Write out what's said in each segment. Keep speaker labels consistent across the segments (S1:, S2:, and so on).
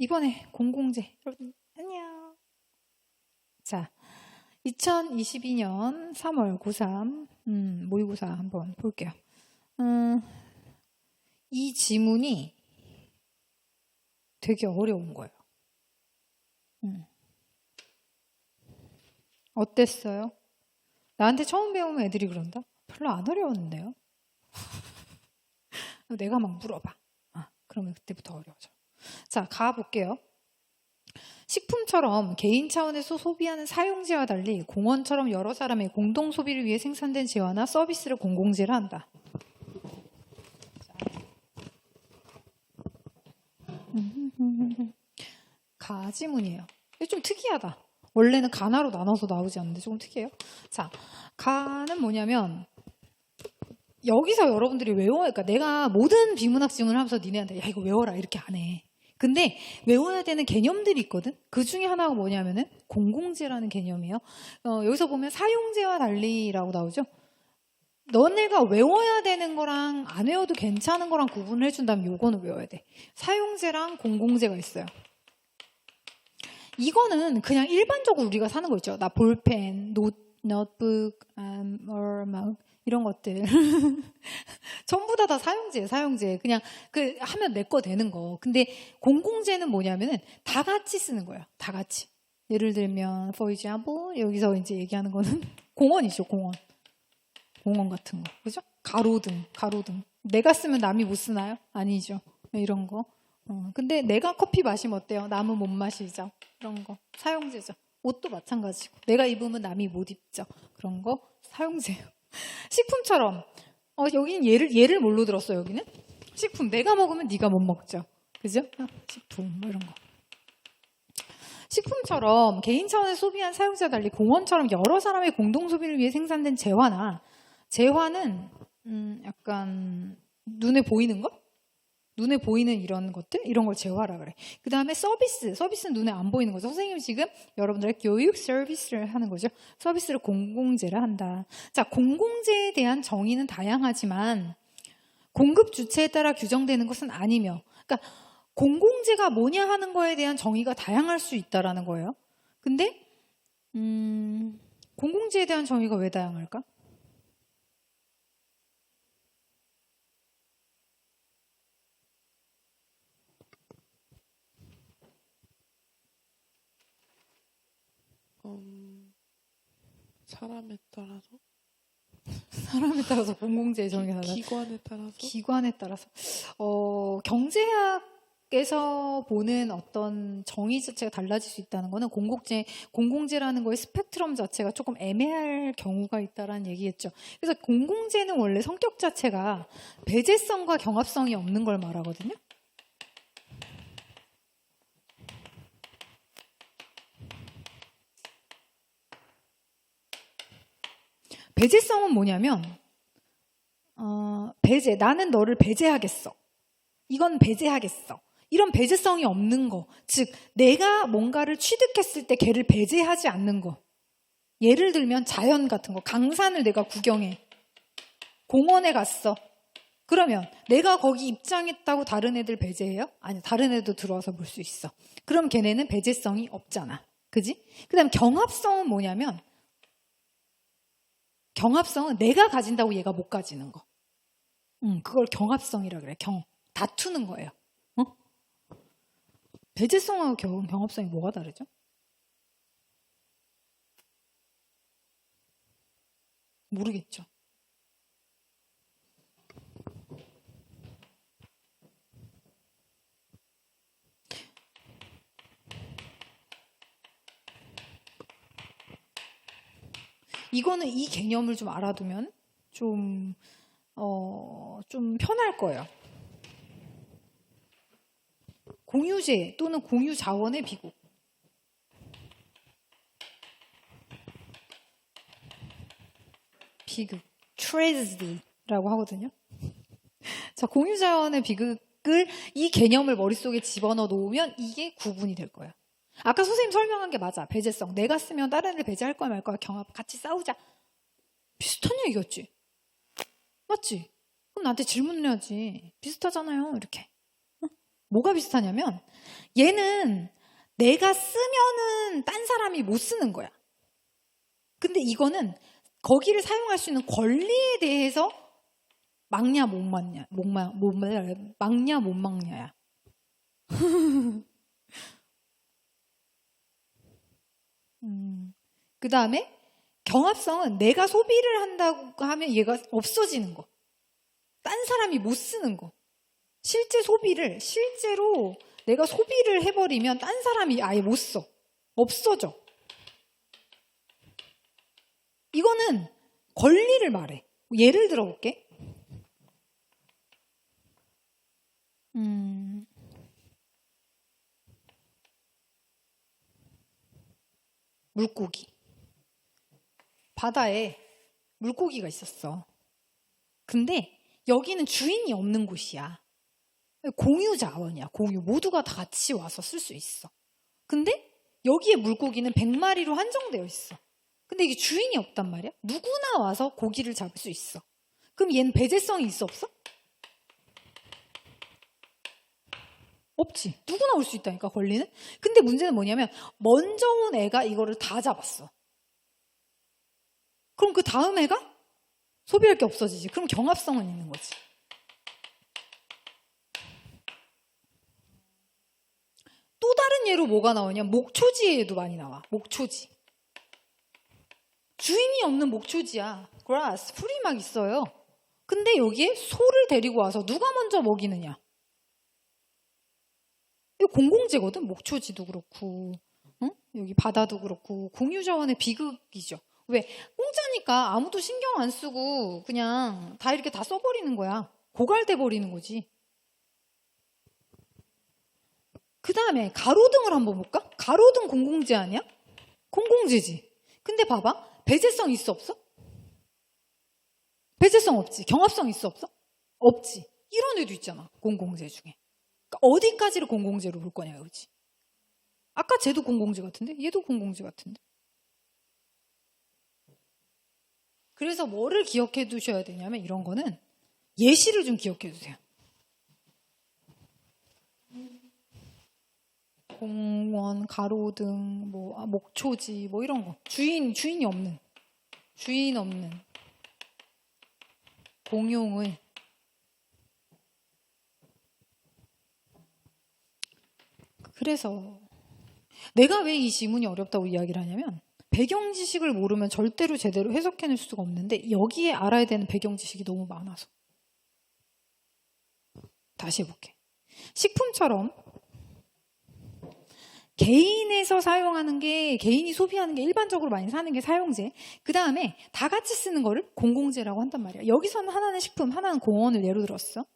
S1: 이번에 공공재. 여러분, 안녕. 자, 2022년 3월 고3, 모의고사 한번 볼게요. 이 지문이 되게 어려운 거예요. 어땠어요? 나한테 처음 배우면 애들이 그런다? 별로 안 어려웠는데요? 내가 막 물어봐. 그러면 그때부터 어려워져. 자, 가볼게요. 식품처럼 개인 차원에서 소비하는 사용재와 달리 공원처럼 여러 사람의 공동 소비를 위해 생산된 재화나 서비스를 공공재를 한다. 가지문이에요. 이게 좀 특이하다. 원래는 가나로 나눠서 나오지 않는데 조금 특이해요. 자, 가는 뭐냐면 여기서 여러분들이 외워야, 그러니까 내가 모든 비문학 지문을 하면서 니네한테 야 이거 외워라 이렇게 안 해. 근데 외워야 되는 개념들이 있거든. 그 중에 하나가 뭐냐면은 공공재라는 개념이에요. 여기서 보면 사용재와 달리라고 나오죠. 너네가 외워야 되는 거랑 안 외워도 괜찮은 거랑 구분을 해준다면 요거는 외워야 돼. 사용재랑 공공재가 있어요. 이거는 그냥 일반적으로 우리가 사는 거 있죠. 나 볼펜, 노트북, 막 이런 것들 전부 다 사용재예요. 사용재. 그냥 그 하면 내 거 되는 거. 근데 공공재는 뭐냐면은 다 같이 쓰는 거예요. 다 같이. 예를 들면 for example 여기서 이제 얘기하는 거는 공원이죠. 공원 같은 거. 그죠? 가로등. 내가 쓰면 남이 못 쓰나요? 아니죠. 이런 거. 근데 내가 커피 마시면 어때요? 남은 못 마시죠. 이런 거. 사용재죠. 옷도 마찬가지고. 내가 입으면 남이 못 입죠. 그런 거 사용재예요. 식품처럼 여기는 예를 뭘로 들었어요? 여기는 식품. 내가 먹으면 네가 못 먹죠. 그죠? 식품 뭐 이런 거. 식품처럼 개인 차원에서 소비한 사용자와 달리 공원처럼 여러 사람의 공동 소비를 위해 생산된 재화는 약간 눈에 보이는 거? 눈에 보이는 이런 것들? 이런 걸 재화라 그래. 그 다음에 서비스는 눈에 안 보이는 거죠. 선생님이 지금 여러분들의 교육 서비스를 하는 거죠. 서비스를 공공재를 한다. 자, 공공재에 대한 정의는 다양하지만 공급 주체에 따라 규정되는 것은 아니며, 그러니까 공공재가 뭐냐 하는 거에 대한 정의가 다양할 수 있다라는 거예요. 근데 공공재에 대한 정의가 왜 다양할까? 사람에 따라서 공공재의 정의가 달라요. 기관에 따라서 경제학에서 보는 어떤 정의 자체가 달라질 수 있다는 거는 공공재라는 거의 스펙트럼 자체가 조금 애매할 경우가 있다라는 얘기겠죠. 그래서 공공재는 원래 성격 자체가 배제성과 경합성이 없는 걸 말하거든요. 배제성은 뭐냐면 배제, 나는 너를 배제하겠어. 이건 배제하겠어. 이런 배제성이 없는 거. 즉 내가 뭔가를 취득했을 때 걔를 배제하지 않는 거. 예를 들면 자연 같은 거. 강산을 내가 구경해. 공원에 갔어. 그러면 내가 거기 입장했다고 다른 애들 배제해요? 아니, 다른 애도 들어와서 볼 수 있어. 그럼 걔네는 배제성이 없잖아. 그지? 그 다음 경합성은 뭐냐면 경합성은 내가 가진다고 얘가 못 가지는 거. 그걸 경합성이라 그래. 다투는 거예요. 배제성하고 경합성이 뭐가 다르죠? 모르겠죠. 이거는 이 개념을 좀 알아두면 좀 편할 거예요. 공유재 또는 공유자원의 비국. 트레지라고 하거든요. 자, 공유자원의 비극을 이 개념을 머릿속에 집어넣어 놓으면 이게 구분이 될 거예요. 아까 선생님 설명한 게 맞아. 배제성. 내가 쓰면 다른 애를 배제할 거야 말 거야. 경합. 같이 싸우자. 비슷한 얘기였지. 맞지? 그럼 나한테 질문을 해야지. 비슷하잖아요. 이렇게. 뭐가 비슷하냐면 얘는 내가 쓰면은 딴 사람이 못 쓰는 거야. 근데 이거는 거기를 사용할 수 있는 권리에 대해서 막냐 못 막냐, 막냐 못 막냐야. 그 다음에 경합성은 내가 소비를 한다고 하면 얘가 없어지는 거. 딴 사람이 못 쓰는 거. 실제로 내가 소비를 해버리면 딴 사람이 아예 못 써. 없어져. 이거는 권리를 말해. 예를 들어볼게. 물고기. 바다에 물고기가 있었어. 근데 여기는 주인이 없는 곳이야. 공유 자원이야. 공유. 모두가 다 같이 와서 쓸 수 있어. 근데 여기에 물고기는 100마리로 한정되어 있어. 근데 이게 주인이 없단 말이야. 누구나 와서 고기를 잡을 수 있어. 그럼 얘는 배제성이 있어 없어? 없지. 누구나 올 수 있다니까 권리는. 근데 문제는 뭐냐면 먼저 온 애가 이거를 다 잡았어. 그럼 그 다음 애가 소비할 게 없어지지. 그럼 경합성은 있는 거지. 또 다른 예로 뭐가 나오냐? 목초지에도 많이 나와. 목초지. 주인이 없는 목초지야. grass, 풀이 막 있어요. 근데 여기에 소를 데리고 와서 누가 먼저 먹이느냐? 이거 공공재거든. 목초지도 그렇고, 응? 여기 바다도 그렇고 공유자원의 비극이죠. 왜? 공짜니까 아무도 신경 안 쓰고 그냥 다 이렇게 다 써버리는 거야. 고갈돼 버리는 거지. 그 다음에 가로등을 한번 볼까? 가로등 공공재 아니야? 공공재지. 근데 봐봐. 배제성 있어 없어? 배제성 없지. 경합성 있어 없어? 없지. 이런 애도 있잖아. 공공재 중에. 그러니까 어디까지를 공공재로 볼 거냐 이거지. 아까 쟤도 공공재 같은데? 얘도 공공재 같은데? 그래서 뭐를 기억해 두셔야 되냐면 이런 거는 예시를 좀 기억해 두세요. 공원, 가로등, 뭐 목초지, 뭐 이런 거. 주인이 없는 공용을. 그래서 내가 왜 이 지문이 어렵다고 이야기를 하냐면 배경 지식을 모르면 절대로 제대로 해석해낼 수가 없는데 여기에 알아야 되는 배경 지식이 너무 많아서. 다시 해볼게. 식품처럼 개인에서 사용하는 게, 개인이 소비하는 게 일반적으로 많이 사는 게 사용재. 그 다음에 다 같이 쓰는 거를 공공재라고 한단 말이야. 여기서는 하나는 식품, 하나는 공원을 예로 들었어.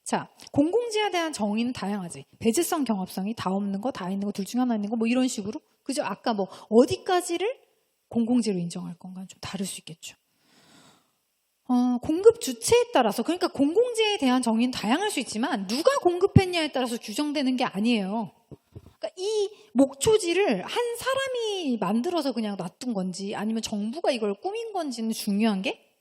S1: 자, 공공재에 대한 정의는 다양하지. 배제성, 경합성이 다 없는 거, 다 있는 거, 둘 중에 하나 있는 거, 뭐 이런 식으로. 그죠? 아까 뭐 어디까지를 공공재로 인정할 건가는 좀 다를 수 있겠죠. 공급 주체에 따라서, 그러니까 공공재에 대한 정의는 다양할 수 있지만 누가 공급했냐에 따라서 규정되는 게 아니에요. 그러니까 이 목초지를 한 사람이 만들어서 그냥 놔둔 건지 아니면 정부가 이걸 꾸민 건지는 중요한 게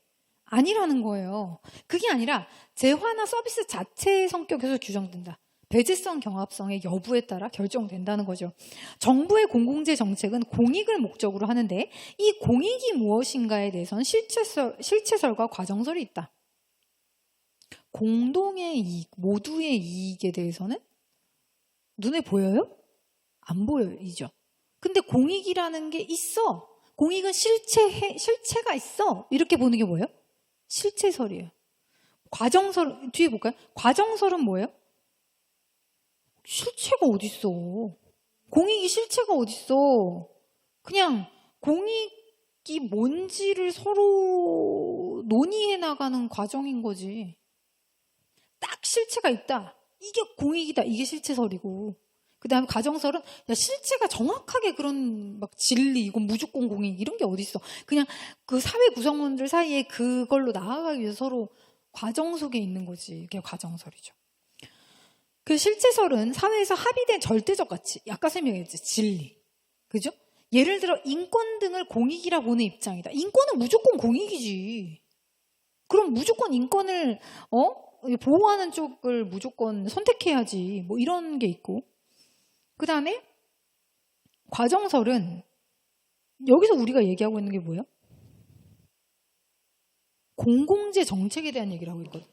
S1: 아니라는 거예요. 그게 아니라 재화나 서비스 자체의 성격에서 규정된다. 배제성, 경합성의 여부에 따라 결정된다는 거죠. 정부의 공공재 정책은 공익을 목적으로 하는데 이 공익이 무엇인가에 대해서는 실체설과 과정설이 있다. 공동의 이익, 모두의 이익에 대해서는 눈에 보여요? 안 보여요.이죠. 근데 공익이라는 게 있어. 공익은 실체가 있어. 이렇게 보는 게 뭐예요? 실체설이에요. 과정설, 뒤에 볼까요? 과정설은 뭐예요? 실체가 어딨어. 공익이 실체가 어딨어. 그냥 공익이 뭔지를 서로 논의해 나가는 과정인 거지. 딱 실체가 있다. 이게 공익이다. 이게 실체설이고. 그 다음에 과정설은 야, 실체가 정확하게 그런 막 진리, 이건 무조건 공익 이런 게 어딨어. 그냥 그 사회 구성원들 사이에 그걸로 나아가기 위해서 서로 과정 속에 있는 거지. 그게 과정설이죠. 그 실체설은 사회에서 합의된 절대적 가치, 아까 설명했지, 진리. 그죠? 예를 들어 인권 등을 공익이라 보는 입장이다. 인권은 무조건 공익이지. 그럼 무조건 인권을 보호하는 쪽을 무조건 선택해야지. 뭐 이런 게 있고. 그 다음에 과정설은 여기서 우리가 얘기하고 있는 게 뭐예요? 공공재 정책에 대한 얘기를 하고 있거든.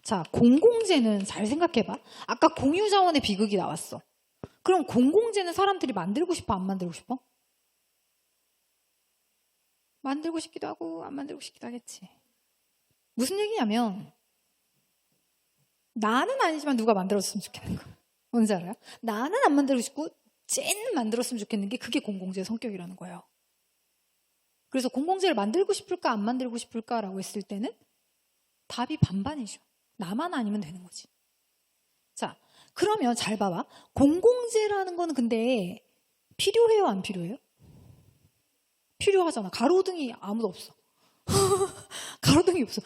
S1: 자, 공공재는 잘 생각해봐. 아까 공유자원의 비극이 나왔어. 그럼 공공재는 사람들이 만들고 싶어, 안 만들고 싶어? 만들고 싶기도 하고 안 만들고 싶기도 하겠지. 무슨 얘기냐면 나는 아니지만 누가 만들었으면 좋겠는 거야. 뭔지 알아요? 나는 안 만들고 싶고 쟤는 만들었으면 좋겠는 게 그게 공공재의 성격이라는 거예요. 그래서 공공재를 만들고 싶을까 안 만들고 싶을까라고 했을 때는 답이 반반이죠. 나만 아니면 되는 거지. 자, 그러면 잘 봐봐. 공공재라는 거는 근데 필요해요, 안 필요해요? 필요하잖아. 가로등이 아무도 없어. 가로등이 없어.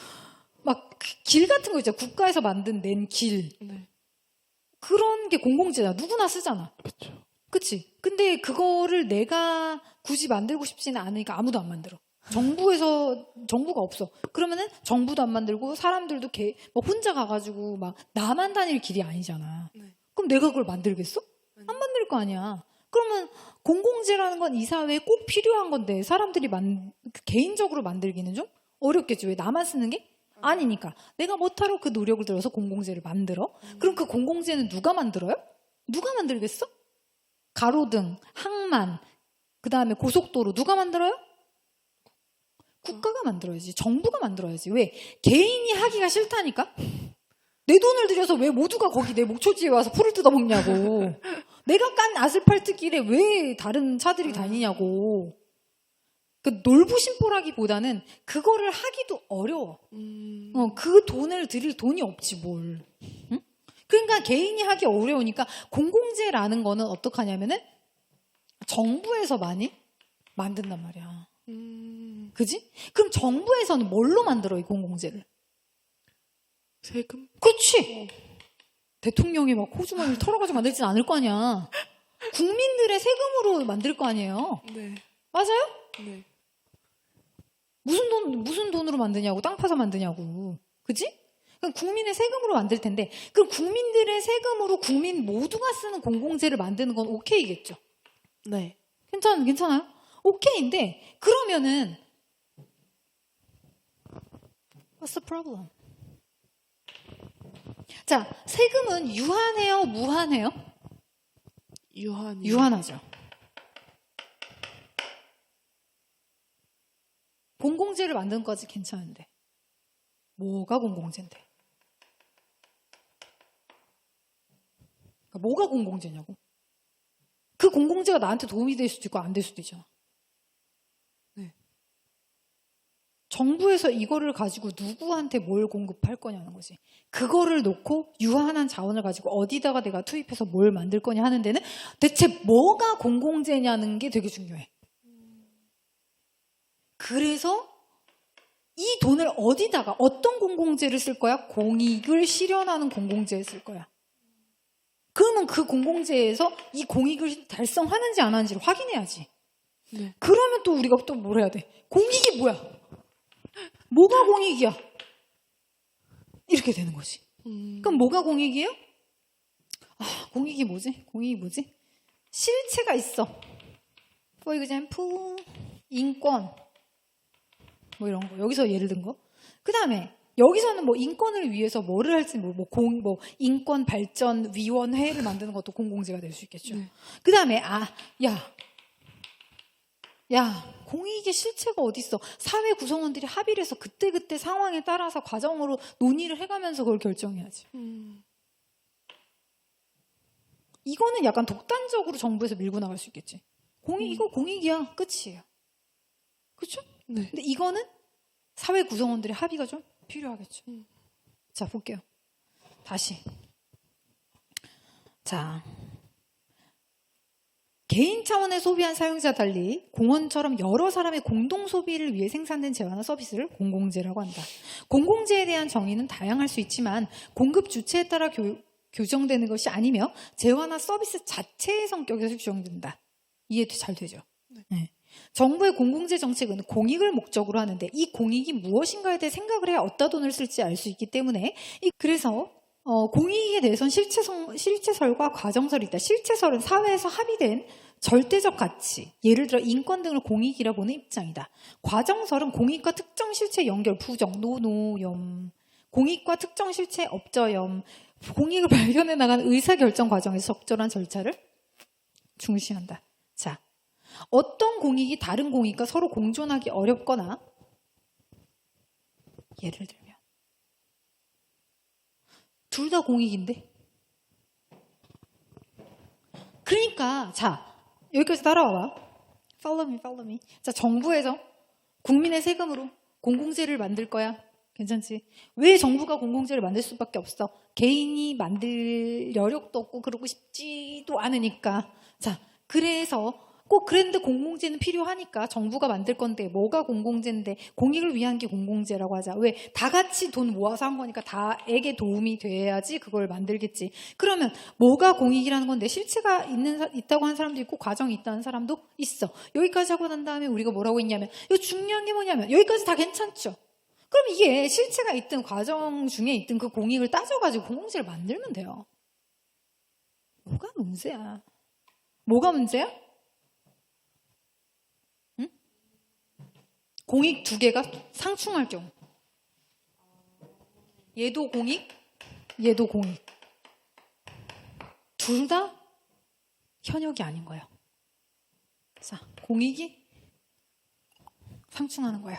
S1: 막 길 같은 거 있잖아. 국가에서 낸 길.
S2: 네.
S1: 그런 게 공공재잖아. 누구나 쓰잖아.
S2: 그렇죠.
S1: 그치? 근데 그거를 내가 굳이 만들고 싶지는 않으니까 아무도 안 만들어. 정부가 없어. 그러면은 정부도 안 만들고 사람들도 뭐 혼자 가가지고 막 나만 다닐 길이 아니잖아.
S2: 네.
S1: 그럼 내가 그걸 만들겠어? 안 만들 거 아니야. 그러면 공공재라는 건 이 사회에 꼭 필요한 건데 사람들이 개인적으로 만들기는 좀 어렵겠지. 왜 나만 쓰는 게? 아니니까. 내가 뭐하러 그 노력을 들여서 공공재를 만들어? 그럼 그 공공재는 누가 만들어요? 누가 만들겠어? 가로등, 항만, 그 다음에 고속도로 누가 만들어요? 국가가 만들어야지. 정부가 만들어야지. 왜? 개인이 하기가 싫다니까? 내 돈을 들여서 왜 모두가 거기 내 목초지에 와서 풀을 뜯어먹냐고. 내가 깐 아스팔트 길에 왜 다른 차들이 다니냐고. 그 놀부심보라기보다는 그거를 하기도 어려워. 그 돈을 들일 돈이 없지 뭘. 응? 그러니까 개인이 하기 어려우니까 공공재라는 거는 어떡하냐면은 정부에서 많이 만든단 말이야. 그지? 그럼 정부에서는 뭘로 만들어 이 공공재를?
S2: 세금?
S1: 그렇지. 대통령이 막 호주머니를 털어가지고 만들진 않을 거 아니야. 국민들의 세금으로 만들 거 아니에요.
S2: 네.
S1: 맞아요?
S2: 네.
S1: 무슨 돈으로 만드냐고, 땅 파서 만드냐고. 그지? 그럼 국민의 세금으로 만들 텐데, 그럼 국민들의 세금으로 국민 모두가 쓰는 공공재를 만드는 건 오케이겠죠?
S2: 네.
S1: 괜찮아요? 오케이인데, 그러면은, what's the problem? 자, 세금은 유한해요, 무한해요? 유한하죠. 공공재를 만드는 거지 괜찮은데 뭐가 공공재인데? 그러니까 뭐가 공공재냐고? 그 공공재가 나한테 도움이 될 수도 있고 안 될 수도 있잖아.
S2: 네.
S1: 정부에서 이거를 가지고 누구한테 뭘 공급할 거냐는 거지. 그거를 놓고 유한한 자원을 가지고 어디다가 내가 투입해서 뭘 만들 거냐 하는 데는 대체 뭐가 공공재냐는 게 되게 중요해. 그래서 이 돈을 어디다가 어떤 공공재를 쓸 거야? 공익을 실현하는 공공재에 쓸 거야. 그러면 그 공공재에서 이 공익을 달성하는지 안 하는지를 확인해야지.
S2: 네.
S1: 그러면 또 우리가 또 뭘 해야 돼? 공익이 뭐야? 뭐가 공익이야? 이렇게 되는 거지. 그럼 뭐가 공익이에요? 공익이 뭐지? 공익이 뭐지? 실체가 있어. For example, 인권. 뭐 이런 거. 여기서 예를 든 거. 그 다음에 여기서는 뭐 인권을 위해서 뭐를 할지 뭐 인권 발전 위원회를 만드는 것도 공공재가 될 수 있겠죠.
S2: 네.
S1: 그 다음에 공익의 실체가 어딨어? 사회 구성원들이 합의를 해서 그때그때 상황에 따라서 과정으로 논의를 해가면서 그걸 결정해야지. 이거는 약간 독단적으로 정부에서 밀고 나갈 수 있겠지. 이거 공익이야. 끝이에요. 그렇죠?
S2: 네.
S1: 근데 이거는 사회 구성원들의 합의가 좀 필요하겠죠. 자, 볼게요. 다시. 자, 개인 차원의 소비한 사용자와 달리 공원처럼 여러 사람의 공동 소비를 위해 생산된 재화나 서비스를 공공재라고 한다. 공공재에 대한 정의는 다양할 수 있지만 공급 주체에 따라 규정되는 것이 아니며 재화나 서비스 자체의 성격에서 규정된다. 이해 잘 되죠?
S2: 네.
S1: 네. 정부의 공공재 정책은 공익을 목적으로 하는데 이 공익이 무엇인가에 대해 생각을 해야 어디다 돈을 쓸지 알 수 있기 때문에 그래서 공익에 대해서는 실체설과 과정설이 있다. 실체설은 사회에서 합의된 절대적 가치, 예를 들어 인권 등을 공익이라 보는 입장이다. 과정설은 공익과 특정 실체 연결, 부정, 노노염, 공익과 특정 실체 업저염, 공익을 발견해 나가는 의사결정 과정에서 적절한 절차를 중시한다. 자, 어떤 공익이 다른 공익과 서로 공존하기 어렵거나 예를 들면 둘 다 공익인데 그러니까 자 여기까지 따라와봐. Follow me. 자, 정부에서 국민의 세금으로 공공재를 만들 거야. 괜찮지? 왜 정부가 공공재를 만들 수밖에 없어? 개인이 만들 여력도 없고 그러고 싶지도 않으니까. 자, 그래서 꼭 그랬는데 공공재는 필요하니까 정부가 만들 건데 뭐가 공공재인데 공익을 위한 게 공공재라고 하자. 왜? 다 같이 돈 모아서 한 거니까 다에게 도움이 돼야지 그걸 만들겠지. 그러면 뭐가 공익이라는 건데 실체가 있다고 하는 사람도 있고 과정이 있다는 사람도 있어. 여기까지 하고 난 다음에 우리가 뭐라고 했냐면 이거 중요한 게 뭐냐면 여기까지 다 괜찮죠? 그럼 이게 실체가 있든 과정 중에 있든 그 공익을 따져가지고 공공재를 만들면 돼요. 뭐가 문제야? 뭐가 문제야? 응? 공익 두 개가 상충할 경우. 얘도 공익, 얘도 공익. 둘 다 현역이 아닌 거예요. 자, 공익이 상충하는 거예요.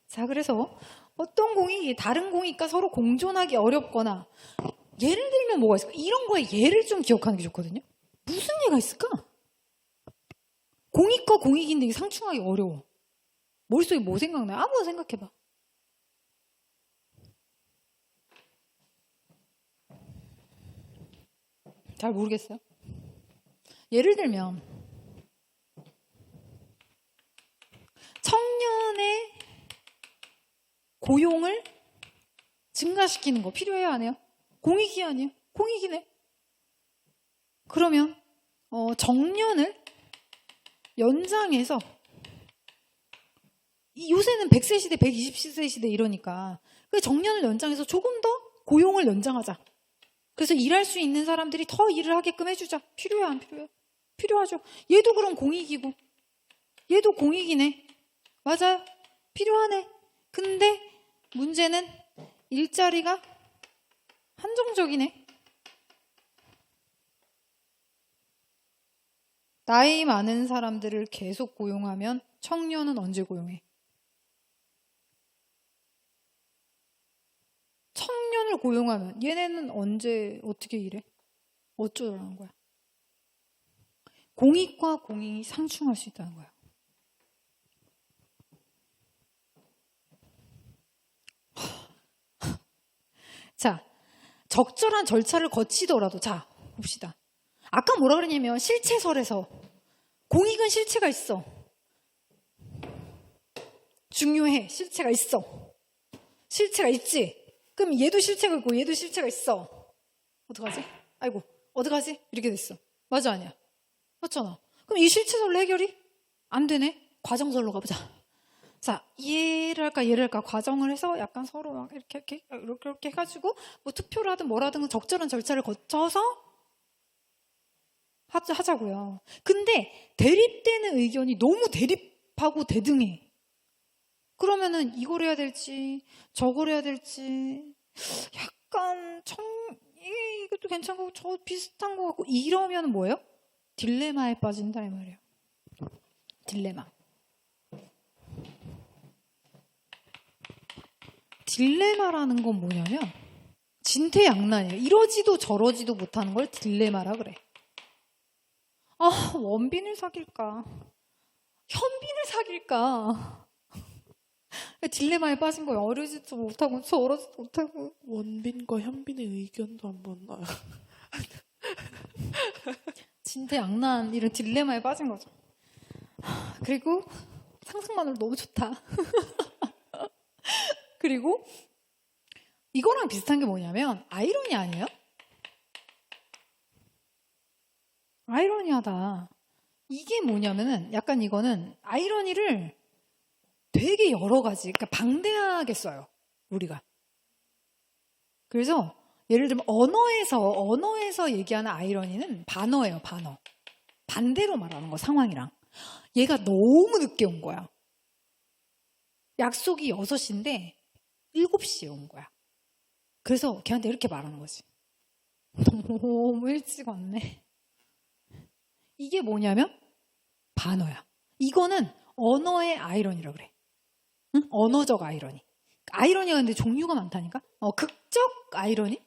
S1: 자, 그래서 어떤 공익이 다른 공익과 서로 공존하기 어렵거나 예를 들면 뭐가 있을까? 이런 거에 예를 좀 기억하는 게 좋거든요. 무슨 예가 있을까? 공익과 공익인데 상충하기 어려워. 머릿속에 뭐 생각나요? 아무거나 생각해봐. 잘 모르겠어요. 예를 들면 청년의 고용을 증가시키는 거 필요해요, 안 해요? 공익이 아니에요? 공익이네. 그러면 정년을 연장해서 요새는 100세 시대, 120세 시대 이러니까 그 정년을 연장해서 조금 더 고용을 연장하자. 그래서 일할 수 있는 사람들이 더 일을 하게끔 해주자. 필요해, 안 필요해? 필요하죠. 얘도 그럼 공익이고 얘도 공익이네. 맞아요. 필요하네. 근데 문제는 일자리가 한정적이네. 나이 많은 사람들을 계속 고용하면 청년은 언제 고용해? 청년을 고용하면 얘네는 언제 어떻게 일해? 어쩌라는 거야? 공익과 공익이 상충할 수 있다는 거야. 자, 적절한 절차를 거치더라도 자, 봅시다. 아까 뭐라 그랬냐면 실체설에서 공익은 실체가 있어. 중요해. 실체가 있어. 실체가 있지? 그럼 얘도 실체가 있고 얘도 실체가 있어. 어떡하지? 아이고, 어떡하지? 이렇게 됐어. 맞아, 아니야? 맞잖아. 그럼 이 실체설로 해결이 안 되네? 과정설로 가보자. 자, 얘를 할까 과정을 해서 약간 서로 막 이렇게 해가지고 뭐 투표를 하든 뭐라든 적절한 절차를 거쳐서 하자고요. 근데 대립되는 의견이 너무 대립하고 대등해. 그러면은 이걸 해야 될지 저걸 해야 될지 약간 이것도 괜찮고 저 비슷한 것 같고 이러면 뭐예요? 딜레마에 빠진다 이 말이에요. 딜레마. 딜레마라는 건 뭐냐면 진퇴양난이에요. 이러지도 저러지도 못하는 걸 딜레마라 그래. 아, 원빈을 사귈까? 현빈을 사귈까? 딜레마에 빠진 거예요. 어르지도 못하고 저러지도 못하고.
S2: 원빈과 현빈의 의견도 한번
S1: 진퇴양난 이런 딜레마에 빠진 거죠. 그리고 상상만으로 너무 좋다. 그리고 이거랑 비슷한 게 뭐냐면 아이러니 아니에요? 아이러니하다. 이게 뭐냐면은 약간 이거는 아이러니를 되게 여러 가지, 그러니까 방대하게 써요, 우리가. 그래서 예를 들면 언어에서 얘기하는 아이러니는 반어예요, 반어. 반대로 말하는 거, 상황이랑. 얘가 너무 늦게 온 거야. 약속이 6시인데 7시에 온 거야. 그래서 걔한테 이렇게 말하는 거지. 너무 일찍 왔네. 이게 뭐냐면 반어야. 이거는 언어의 아이러니라 그래. 응? 언어적 아이러니. 아이러니가 근데 종류가 많다니까? 극적 아이러니?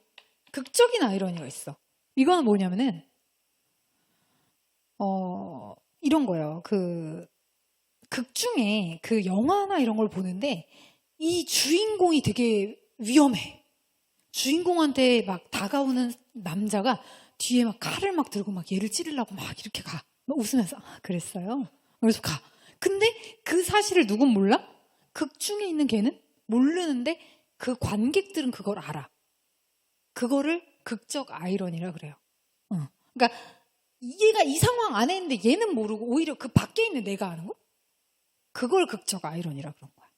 S1: 극적인 아이러니가 있어. 이거는 뭐냐면은, 이런 거예요. 극 중에 그 영화나 이런 걸 보는데, 이 주인공이 되게 위험해. 주인공한테 막 다가오는 남자가 뒤에 막 칼을 막 들고 막 얘를 찌르려고 막 이렇게 가. 막 웃으면서, 그랬어요. 그래서 가. 근데 그 사실을 누군 몰라? 극 중에 있는 걔는 모르는데 그 관객들은 그걸 알아. 그거를 극적 아이러니라 그래요. 그러니까 얘가 이 상황 안에 있는데 얘는 모르고 오히려 그 밖에 있는 내가 아는 거? 그걸 극적 아이러니라 그런 거야.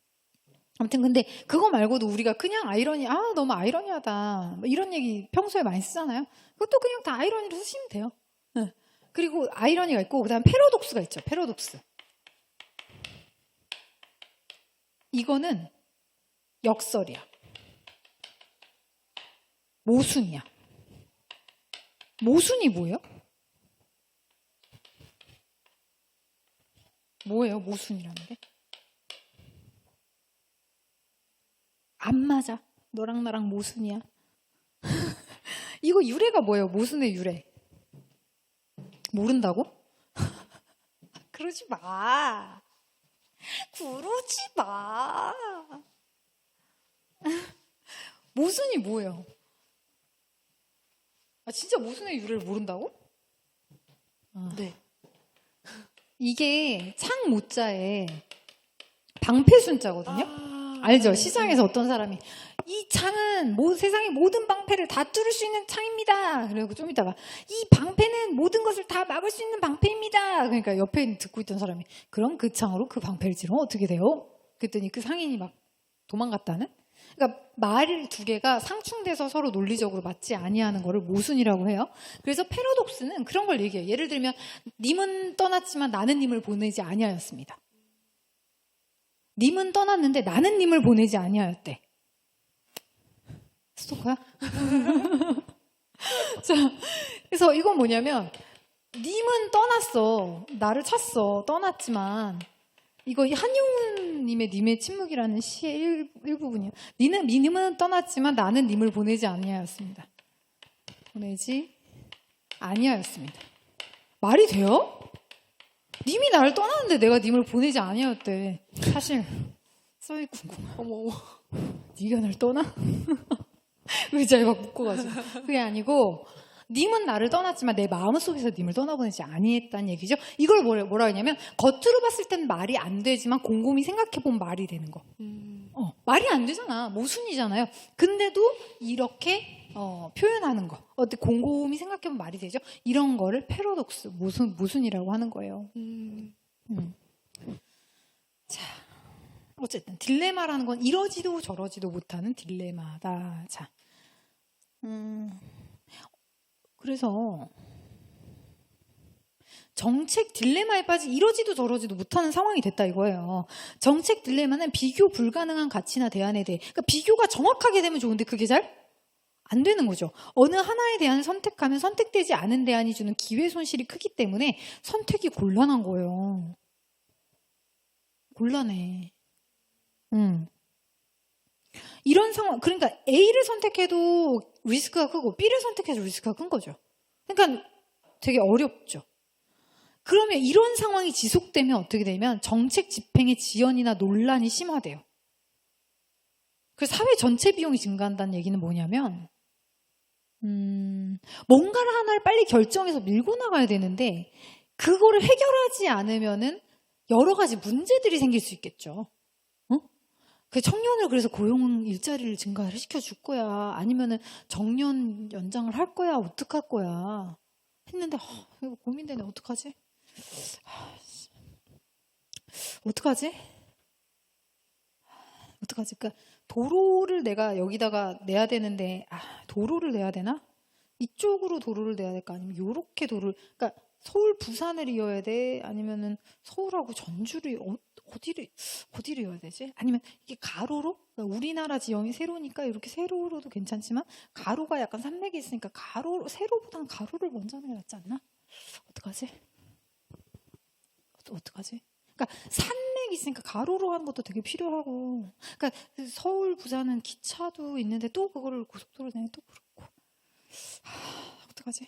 S1: 아무튼 근데 그거 말고도 우리가 그냥 아이러니, 너무 아이러니하다, 뭐 이런 얘기 평소에 많이 쓰잖아요. 그것도 그냥 다 아이러니로 쓰시면 돼요. 그리고 아이러니가 있고 그다음 패러독스가 있죠. 패러독스. 이거는 역설이야. 모순이야. 모순이 뭐예요? 뭐예요? 모순이라는 게? 안 맞아. 너랑 나랑 모순이야. 이거 유래가 뭐예요? 모순의 유래. 모른다고? 그러지 마. 그러지 마. 모순이 뭐예요? 진짜 모순의 유래를 모른다고?
S2: 네.
S1: 이게 창 모자에 방패순자거든요. 알죠? 시장에서 어떤 사람이 이 창은 세상의 모든 방패를 다 뚫을 수 있는 창입니다. 그리고 좀 이따가 이 방패는 모든 것을 다 막을 수 있는 방패입니다. 그러니까 옆에 듣고 있던 사람이 그럼 그 창으로 그 방패를 찌르면 어떻게 돼요? 그랬더니 그 상인이 막 도망갔다는? 그러니까 말 두 개가 상충돼서 서로 논리적으로 맞지 아니하는 거를 모순이라고 해요. 그래서 패러독스는 그런 걸 얘기해요. 예를 들면 님은 떠났지만 나는 님을 보내지 아니하였습니다. 님은 떠났는데 나는 님을 보내지 아니하였대. 스토커야? 자, 그래서 이건 뭐냐면 님은 떠났어. 나를 찾어. 떠났지만 이거 한용님의 님의 침묵이라는 시의 일부분이에요. 님은 떠났지만 나는 님을 보내지 아니하였습니다. 보내지 아니하였습니다. 말이 돼요? 님이 나를 떠났는데 내가 님을 보내지 아니하였대. 사실 썰이 궁금해.
S2: 어머.
S1: 네가 날 떠나? 의자에 막 묶어가지고. 그게 아니고 님은 나를 떠났지만 내 마음속에서 님을 떠나보내지 아니했다는 얘기죠. 이걸 뭐라 하냐면 겉으로 봤을 땐 말이 안 되지만 곰곰이 생각해보면 말이 되는 거. 말이 안 되잖아. 모순이잖아요. 근데도 이렇게 표현하는 거. 곰곰이 생각해보면 말이 되죠. 이런 거를 패러독스, 모순이라고 하는 거예요. 자, 어쨌든 딜레마라는 건 이러지도 저러지도 못하는 딜레마다. 자, 그래서 정책 딜레마에 빠지 이러지도 저러지도 못하는 상황이 됐다 이거예요. 정책 딜레마는 비교 불가능한 가치나 대안에 대해, 그러니까 비교가 정확하게 되면 좋은데 그게 잘 안 되는 거죠. 어느 하나에 대한 선택하면 선택되지 않은 대안이 주는 기회 손실이 크기 때문에 선택이 곤란한 거예요. 곤란해. 이런 상황, 그러니까 A를 선택해도 리스크가 크고 B를 선택해도 리스크가 큰 거죠. 그러니까 되게 어렵죠. 그러면 이런 상황이 지속되면 어떻게 되면 정책 집행의 지연이나 논란이 심화돼요. 그래서 사회 전체 비용이 증가한다는 얘기는 뭐냐면 뭔가를 하나를 빨리 결정해서 밀고 나가야 되는데 그거를 해결하지 않으면은 여러 가지 문제들이 생길 수 있겠죠. 그 청년을 그래서 고용 일자리를 증가를 시켜줄 거야? 아니면은 정년 연장을 할 거야? 어떡할 거야? 했는데 이거 고민되네. 어떡하지? 어떡하지? 어떡하지? 그러니까 도로를 내가 여기다가 내야 되는데, 도로를 내야 되나? 이쪽으로 도로를 내야 될까? 아니면 요렇게 도로를, 그러니까 서울 부산을 이어야 돼? 아니면은 서울하고 전주를 어디를 이어야 되지? 아니면 이게 가로로? 그러니까 우리나라 지형이 세로니까 이렇게 세로로도 괜찮지만 가로가 약간 산맥이 있으니까 세로보단 가로를 먼저 하는 게 낫지 않나? 어떡하지? 어떡하지? 그러니까 산맥이 있으니까 가로로 하는 것도 되게 필요하고, 그러니까 서울 부산은 기차도 있는데 또 그거를 고속도로 내면 또 그렇고, 어떡하지?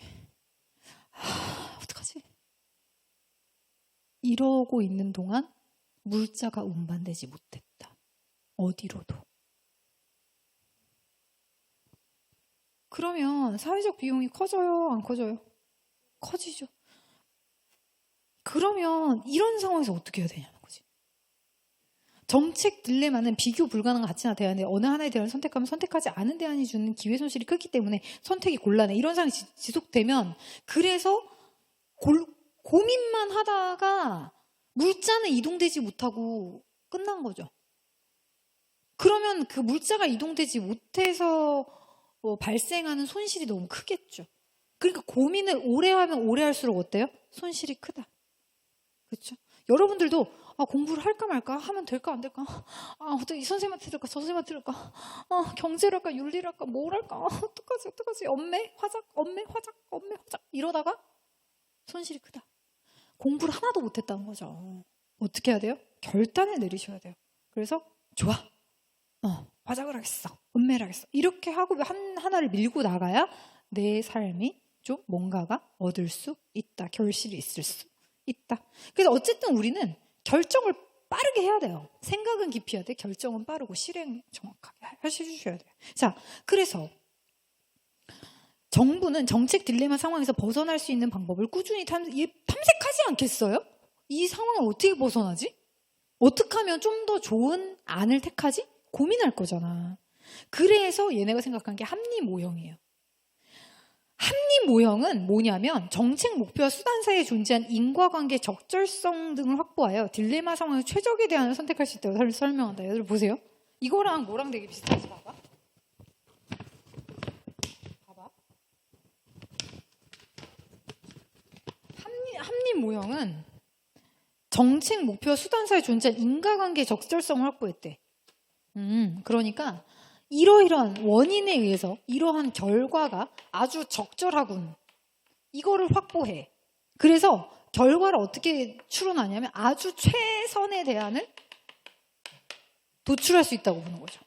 S1: 어떡하지? 이러고 있는 동안 물자가 운반되지 못했다. 어디로도. 그러면 사회적 비용이 커져요? 안 커져요? 커지죠. 그러면 이런 상황에서 어떻게 해야 되냐는 거지. 정책 딜레마는 비교 불가능한 가치나 대안인데 어느 하나의 대안을 선택하면 선택하지 않은 대안이 주는 기회 손실이 크기 때문에 선택이 곤란해. 이런 상황이 지속되면 그래서 고민만 하다가 물자는 이동되지 못하고 끝난 거죠. 그러면 그 물자가 이동되지 못해서 발생하는 손실이 너무 크겠죠. 그러니까 고민을 오래 하면 오래 할수록 어때요? 손실이 크다. 그렇죠? 여러분들도 공부를 할까 말까? 하면 될까 안 될까? 어떻게 이 선생님한테 들을까? 저 선생님한테 들을까? 경제를 할까? 윤리를 할까? 뭘 할까? 어떡하지? 엄매, 화작 이러다가 손실이 크다. 공부를 하나도 못했다는 거죠. 어떻게 해야 돼요? 결단을 내리셔야 돼요. 그래서 좋아. 화작을 하겠어. 엄매를 하겠어. 이렇게 하고 하나를 밀고 나가야 내 삶이 좀 뭔가가 얻을 수 있다. 결실이 있을 수 있다. 그래서 어쨌든 우리는 결정을 빠르게 해야 돼요. 생각은 깊이 해야 돼. 결정은 빠르고 실행 정확하게 해주셔야 돼요. 자, 그래서 정부는 정책 딜레마 상황에서 벗어날 수 있는 방법을 꾸준히 탐색하지 않겠어요? 이 상황을 어떻게 벗어나지? 어떻게 하면 좀 더 좋은 안을 택하지? 고민할 거잖아. 그래서 얘네가 생각한 게 합리 모형이에요. 합리 모형은 뭐냐면 정책 목표와 수단 사이에 존재한 인과관계 적절성 등을 확보하여 딜레마 상황에서 최적의 대안을 선택할 수 있다고 설명한다. 여러분 보세요. 이거랑 뭐랑 되게 비슷하지? 봐봐. 합리 모형은 정책 목표와 수단 사이에 존재한 인과관계 적절성을 확보했대. 그러니까 이러이러한 원인에 의해서 이러한 결과가 아주 적절하군. 이거를 확보해. 그래서 결과를 어떻게 추론하냐면 아주 최선의 대안을 도출할 수 있다고 보는 거죠.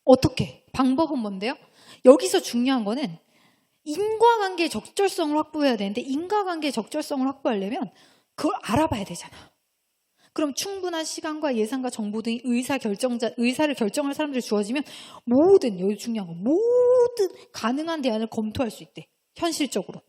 S1: 어떻게? 방법은 뭔데요? 여기서 중요한 거는 인과관계의 적절성을 확보해야 되는데 인과관계의 적절성을 확보하려면 그걸 알아봐야 되잖아. 그럼 충분한 시간과 예산과 정보 등이 의사를 결정할 사람들이 주어지면 여기 중요한 거, 모든 가능한 대안을 검토할 수 있대. 현실적으로.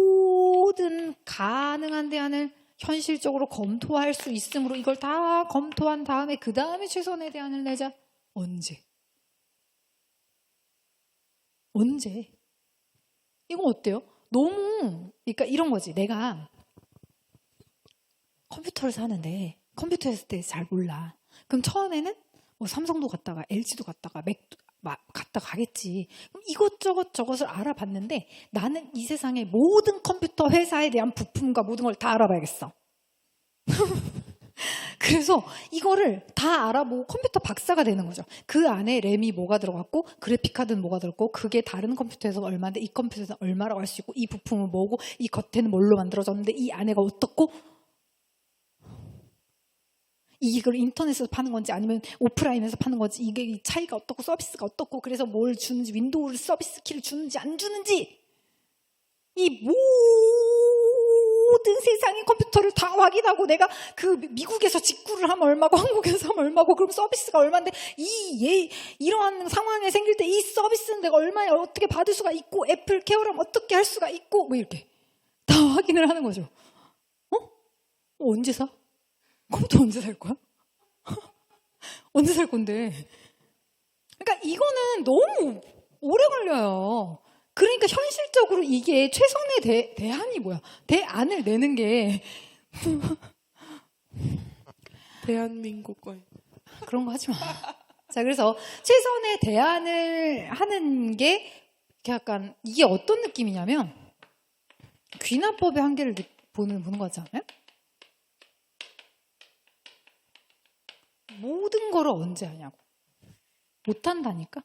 S1: 모든 가능한 대안을 현실적으로 검토할 수 있으므로 이걸 다 검토한 다음에 그 다음에 최선의 대안을 내자. 언제? 이거 어때요? 그러니까 이런 거지. 내가 컴퓨터를 사는데 컴퓨터에 대해서 잘 몰라. 그럼 처음에는 삼성도 갔다가 LG도 갔다가 맥도 갔다 가겠지. 그럼 이것저것 저것을 알아봤는데 나는 이 세상의 모든 컴퓨터 회사에 대한 부품과 모든 걸 다 알아봐야겠어. 그래서 이거를 다 알아보고 컴퓨터 박사가 되는 거죠. 그 안에 램이 뭐가 들어갔고 그래픽카드는 뭐가 들어갔고 그게 다른 컴퓨터에서 얼마인데 이 컴퓨터에서 얼마라고 할 수 있고 이 부품은 뭐고 이 겉에는 뭘로 만들어졌는데 이 안에가 어떻고 이걸 인터넷에서 파는 건지 아니면 오프라인에서 파는 건지 이게 차이가 어떻고 서비스가 어떻고 그래서 뭘 주는지 윈도우 서비스 키를 주는지 안 주는지 이 모든 세상의 컴퓨터를 다 확인하고 내가 그 미국에서 직구를 하면 얼마고 한국에서 하면 얼마고 그럼 서비스가 얼마인데 이러한 상황에 생길 때 이 서비스는 내가 얼마에 어떻게 받을 수가 있고 애플 케어라면 어떻게 할 수가 있고 이렇게 다 확인을 하는 거죠. 언제 사? 컴퓨터 언제 살 거야? 언제 살 건데? 그러니까 이거는 너무 오래 걸려요. 그러니까 현실적으로 이게 최선의 대안이 뭐야? 대안을 내는 게
S2: 대한민국과
S1: 그런 거 하지 마. 자, 그래서 최선의 대안을 하는 게 약간 이게 어떤 느낌이냐면 귀납법의 한계를 보는 거 같지 않아요? 모든 거를 언제 하냐고. 못한다니까.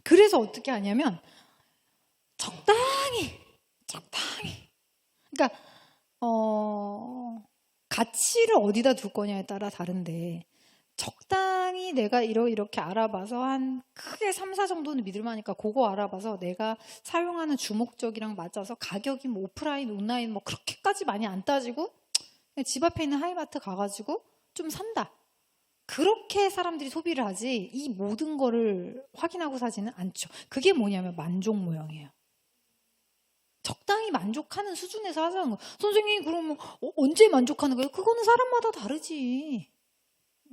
S1: 그래서 어떻게 하냐면 적당히 그러니까 가치를 어디다 둘 거냐에 따라 다른데 적당히 내가 이렇게 알아봐서 한 크게 3, 4 정도는 믿을만하니까 그거 알아봐서 내가 사용하는 주목적이랑 맞아서 가격이 뭐 오프라인, 온라인 뭐 그렇게까지 많이 안 따지고 그냥 집 앞에 있는 하이마트 가가지고 좀 산다. 그렇게 사람들이 소비를 하지 이 모든 거를 확인하고 사지는 않죠. 그게 뭐냐면 만족 모형이에요. 적당히 만족하는 수준에서 하자는 거예요. 선생님 그러면 언제 만족하는 거예요? 그거는 사람마다 다르지.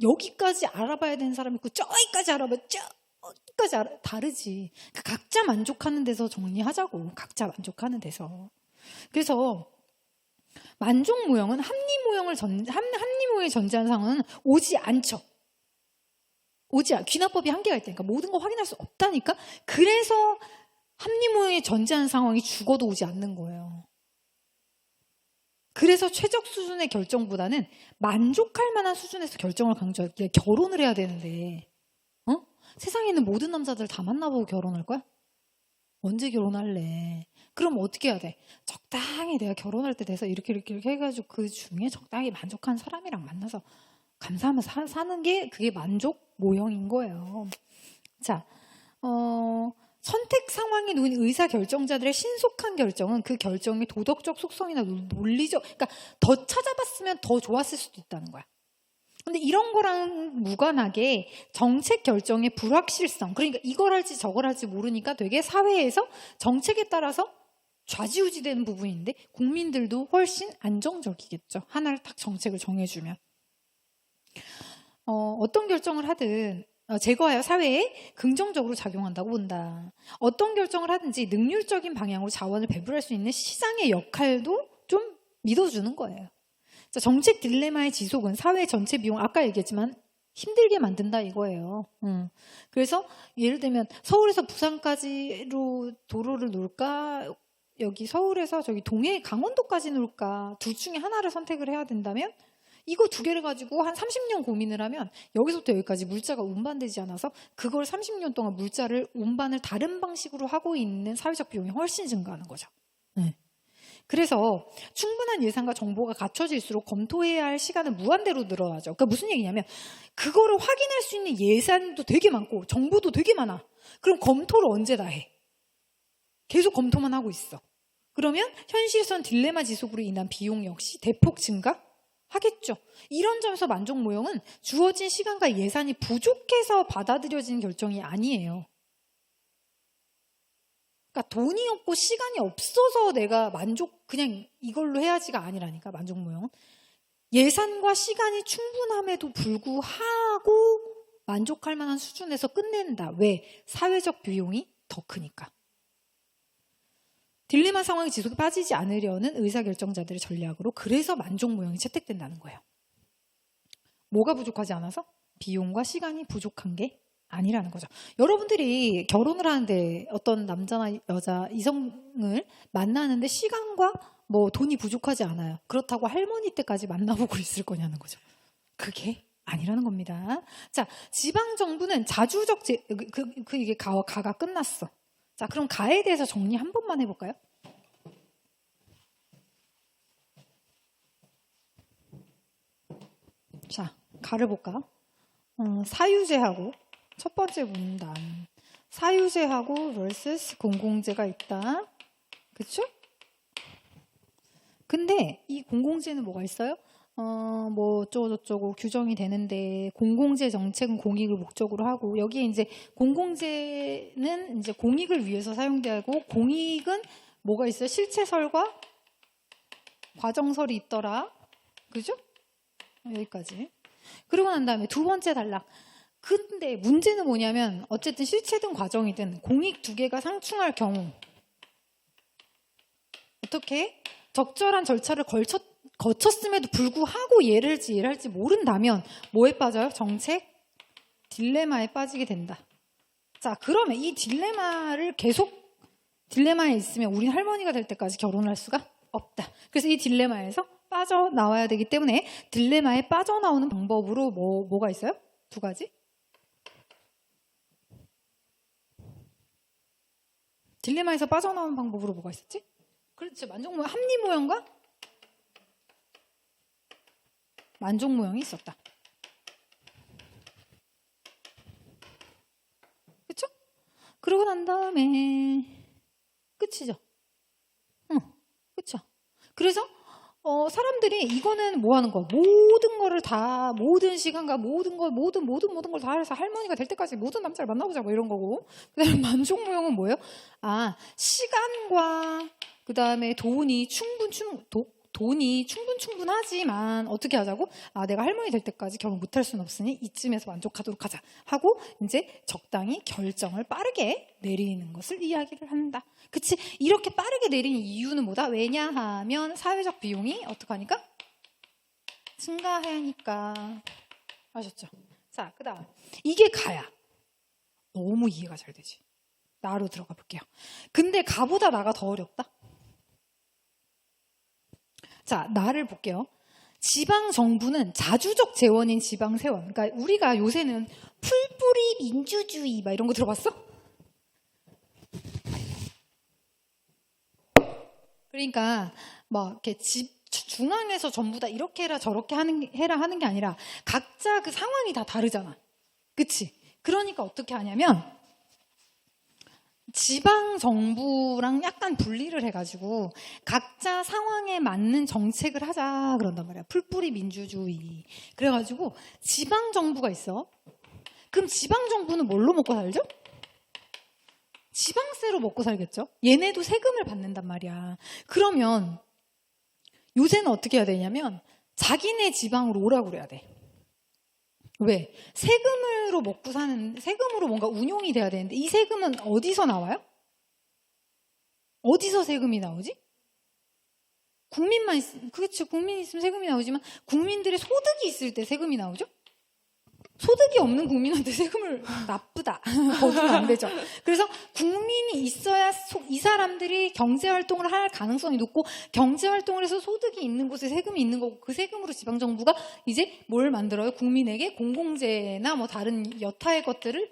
S1: 여기까지 알아봐야 되는 사람이 있고 저기까지 알아봐야 저기까지 다르지. 그러니까 각자 만족하는 데서 정리하자고. 각자 만족하는 데서. 그래서 만족 모형은 합리 모형을 전제한 상황은 오지 않죠. 귀납법이 한계가 있다니까. 모든 거 확인할 수 없다니까. 그래서 합리 모형에 전제한 상황이 죽어도 오지 않는 거예요. 그래서 최적 수준의 결정보다는 만족할 만한 수준에서 결정을 강조할게. 결혼을 해야 되는데 세상에 있는 모든 남자들 다 만나보고 결혼할 거야? 언제 결혼할래? 그럼 어떻게 해야 돼? 적당히 내가 결혼할 때 돼서 이렇게 해가지고 그 중에 적당히 만족한 사람이랑 만나서 감사하면서 사는 게 그게 만족 모형인 거예요. 자, 선택 상황에 놓인 의사결정자들의 신속한 결정은 그 결정의 도덕적 속성이나 논리적, 그러니까 더 찾아봤으면 더 좋았을 수도 있다는 거야. 근데 이런 거랑 무관하게 정책 결정의 불확실성, 그러니까 이걸 할지 저걸 할지 모르니까 되게 사회에서 정책에 따라서 좌지우지되는 부분인데 국민들도 훨씬 안정적이겠죠. 하나를 딱 정책을 정해주면. 어떤 결정을 하든 제거하여 사회에 긍정적으로 작용한다고 본다. 어떤 결정을 하든지 능률적인 방향으로 자원을 배분할 수 있는 시장의 역할도 좀 믿어주는 거예요. 자, 정책 딜레마의 지속은 사회 전체 비용, 아까 얘기했지만 힘들게 만든다 이거예요. 그래서 예를 들면 서울에서 부산까지로 도로를 놓을까? 여기 서울에서 저기 동해 강원도까지 놓을까? 둘 중에 하나를 선택을 해야 된다면 이거 두 개를 가지고 한 30년 고민을 하면 여기서부터 여기까지 물자가 운반되지 않아서 그걸 30년 동안 물자를 운반을 다른 방식으로 하고 있는 사회적 비용이 훨씬 증가하는 거죠. 네. 그래서 충분한 예산과 정보가 갖춰질수록 검토해야 할 시간은 무한대로 늘어나죠. 그러니까 무슨 얘기냐면 그거를 확인할 수 있는 예산도 되게 많고 정보도 되게 많아. 그럼 검토를 언제 다 해? 계속 검토만 하고 있어. 그러면 현실선 딜레마 지속으로 인한 비용 역시 대폭 증가하겠죠. 이런 점에서 만족 모형은 주어진 시간과 예산이 부족해서 받아들여지는 결정이 아니에요. 그러니까 돈이 없고 시간이 없어서 내가 그냥 이걸로 해야지가 아니라니까. 만족 모형은 예산과 시간이 충분함에도 불구하고 만족할 만한 수준에서 끝낸다. 왜? 사회적 비용이 더 크니까. 딜레마 상황의 지속에 빠지지 않으려는 의사결정자들의 전략으로 그래서 만족 모형이 채택된다는 거예요. 뭐가 부족하지 않아서? 비용과 시간이 부족한 게 아니라는 거죠. 여러분들이 결혼을 하는데 어떤 남자나 여자, 이성을 만나는데 시간과 뭐 돈이 부족하지 않아요. 그렇다고 할머니 때까지 만나보고 있을 거냐는 거죠. 그게 아니라는 겁니다. 자, 지방정부는 자주적 이게 가가 끝났어. 자, 그럼 가에 대해서 정리 한 번만 해볼까요? 자, 가를 볼까? 사유제하고 첫 번째 문단. 사유제하고 vs 공공재가 있다. 그쵸? 근데 이 공공재는 뭐가 있어요? 뭐 어쩌고저쩌고 규정이 되는데 공공재 정책은 공익을 목적으로 하고 여기에 이제 공공재는 이제 공익을 위해서 사용되고 공익은 뭐가 있어요? 실체설과 과정설이 있더라. 그죠? 여기까지. 그러고 난 다음에 두 번째 단락. 근데 문제는 뭐냐면 어쨌든 실체든 과정이든 공익 두 개가 상충할 경우 어떻게 적절한 절차를 거쳤음에도 불구하고 얘를 할지 얘를 할지 모른다면 뭐에 빠져요? 정책 딜레마에 빠지게 된다. 자, 그러면 이 딜레마를 계속 딜레마에 있으면 우린 할머니가 될 때까지 결혼을 할 수가 없다. 그래서 이 딜레마에서 빠져나와야 되기 때문에 딜레마에 빠져나오는 방법으로 뭐가 있어요? 두 가지. 딜레마에서 빠져나오는 방법으로 뭐가 있었지? 그렇죠. 만족모형, 합리모형과 만족모형이 있었다. 그렇죠? 그러고 난 다음에 끝이죠. 응, 그렇죠. 그래서 사람들이 이거는 뭐 하는 거? 모든 거를 다 모든 시간과 모든 걸 다 해서 할머니가 될 때까지 모든 남자를 만나보자 뭐 이런 거고. 그다음에 만족모형은 뭐예요? 아, 시간과 그다음에 돈이 충분하지만 어떻게 하자고? 아, 내가 할머니 될 때까지 결혼 못할 수는 없으니 이쯤에서 만족하도록 하자 하고 이제 적당히 결정을 빠르게 내리는 것을 이야기를 한다. 그치? 이렇게 빠르게 내리는 이유는 뭐다? 왜냐하면 사회적 비용이 어떡하니까? 증가하니까. 아셨죠? 자, 그 다음 이게 가야. 너무 이해가 잘 되지. 나로 들어가 볼게요. 근데 가보다 나가 더 어렵다. 자, 나를 볼게요. 지방정부는 자주적 재원인 지방세원. 그러니까 우리가 요새는 풀뿌리 민주주의 막 이런 거 들어봤어? 그러니까 뭐 이렇게 중앙에서 전부 다 이렇게 해라 저렇게 해라 하는 게 아니라 각자 그 상황이 다 다르잖아. 그치? 그러니까 어떻게 하냐면 지방 정부랑 약간 분리를 해가지고 각자 상황에 맞는 정책을 하자 그런단 말이야. 풀뿌리 민주주의. 그래가지고 지방 정부가 있어. 그럼 지방 정부는 뭘로 먹고 살죠? 지방세로 먹고 살겠죠? 얘네도 세금을 받는단 말이야. 그러면 요새는 어떻게 해야 되냐면 자기네 지방으로 오라고 그래야 돼. 왜? 세금으로 먹고 세금으로 뭔가 운용이 돼야 되는데 이 세금은 어디서 나와요? 어디서 세금이 나오지? 그렇죠. 국민이 있으면 세금이 나오지만 국민들의 소득이 있을 때 세금이 나오죠? 소득이 없는 국민한테 세금을 나쁘다. 거두면 안 되죠. 그래서 국민이 있어야 이 사람들이 경제활동을 할 가능성이 높고 경제활동을 해서 소득이 있는 곳에 세금이 있는 거고 그 세금으로 지방정부가 이제 뭘 만들어요? 국민에게 공공재나 뭐 다른 여타의 것들을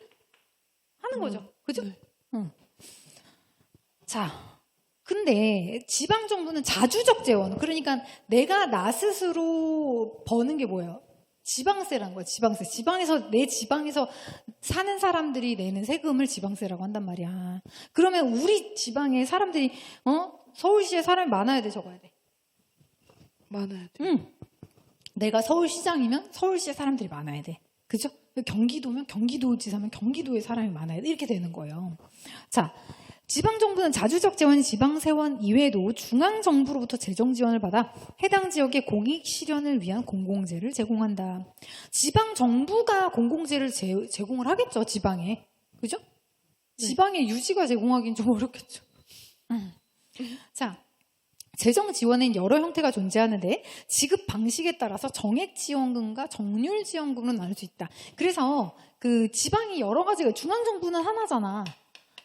S1: 하는 거죠. 그죠?
S2: 네.
S1: 자, 근데 지방정부는 자주적 재원. 그러니까 내가 나 스스로 버는 게 뭐예요? 지방세라는 거야. 지방세. 내 지방에서 사는 사람들이 내는 세금을 지방세라고 한단 말이야. 그러면 우리 지방에 사람들이 서울시에 사람이 많아야 돼, 적어야 돼?
S2: 많아야 돼.
S1: 응. 내가 서울시장이면 서울시에 사람들이 많아야 돼. 그죠? 경기도면 경기도지사면 경기도에 사람이 많아야 돼. 이렇게 되는 거예요. 자, 지방정부는 자주적 재원인 지방세원 이외에도 중앙정부로부터 재정지원을 받아 해당 지역의 공익 실현을 위한 공공재를 제공한다. 지방정부가 공공재를 제공을 하겠죠, 지방에. 그죠?
S2: 네.
S1: 지방에 유지가 제공하기는 좀 어렵겠죠. 자, 재정 지원엔 여러 형태가 존재하는데 지급 방식에 따라서 정액 지원금과 정률 지원금으로 나눌 수 있다. 그래서 그 지방이 여러 가지가 중앙정부는 하나잖아.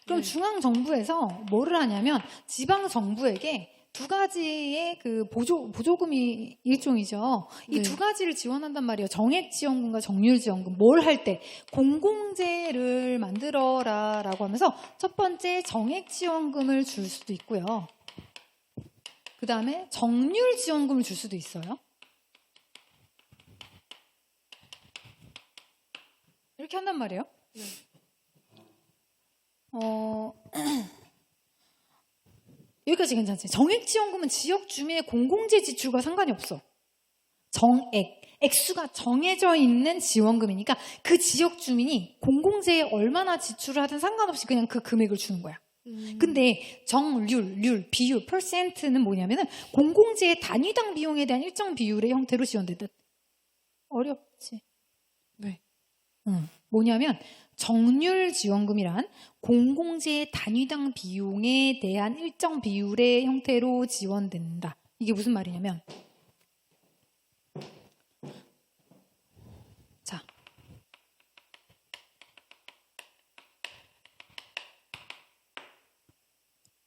S1: 그럼
S2: 네.
S1: 중앙정부에서 뭐를 하냐면 지방정부에게 두 가지의 그 보조금이 일종이죠. 이
S2: 네.
S1: 두 가지를 지원한단 말이에요. 정액 지원금과 정률 지원금. 뭘 할 때? 공공재를 만들어라 라고 하면서 첫 번째 정액 지원금을 줄 수도 있고요. 그 다음에 정률 지원금을 줄 수도 있어요. 이렇게 한단 말이에요.
S2: 네.
S1: 여기까지 괜찮지? 정액지원금은 지역 주민의 공공재 지출과 상관이 없어. 액수가 정해져 있는 지원금이니까 그 지역 주민이 공공재에 얼마나 지출을 하든 상관없이 그냥 그 금액을 주는 거야. 근데 비율, 퍼센트는 뭐냐면은 공공재의 단위당 비용에 대한 일정 비율의 형태로 지원된다. 어렵지?
S2: 네.
S1: 뭐냐면 정률 지원금이란 공공재 단위당 비용에 대한 일정 비율의 형태로 지원된다. 이게 무슨 말이냐면 자,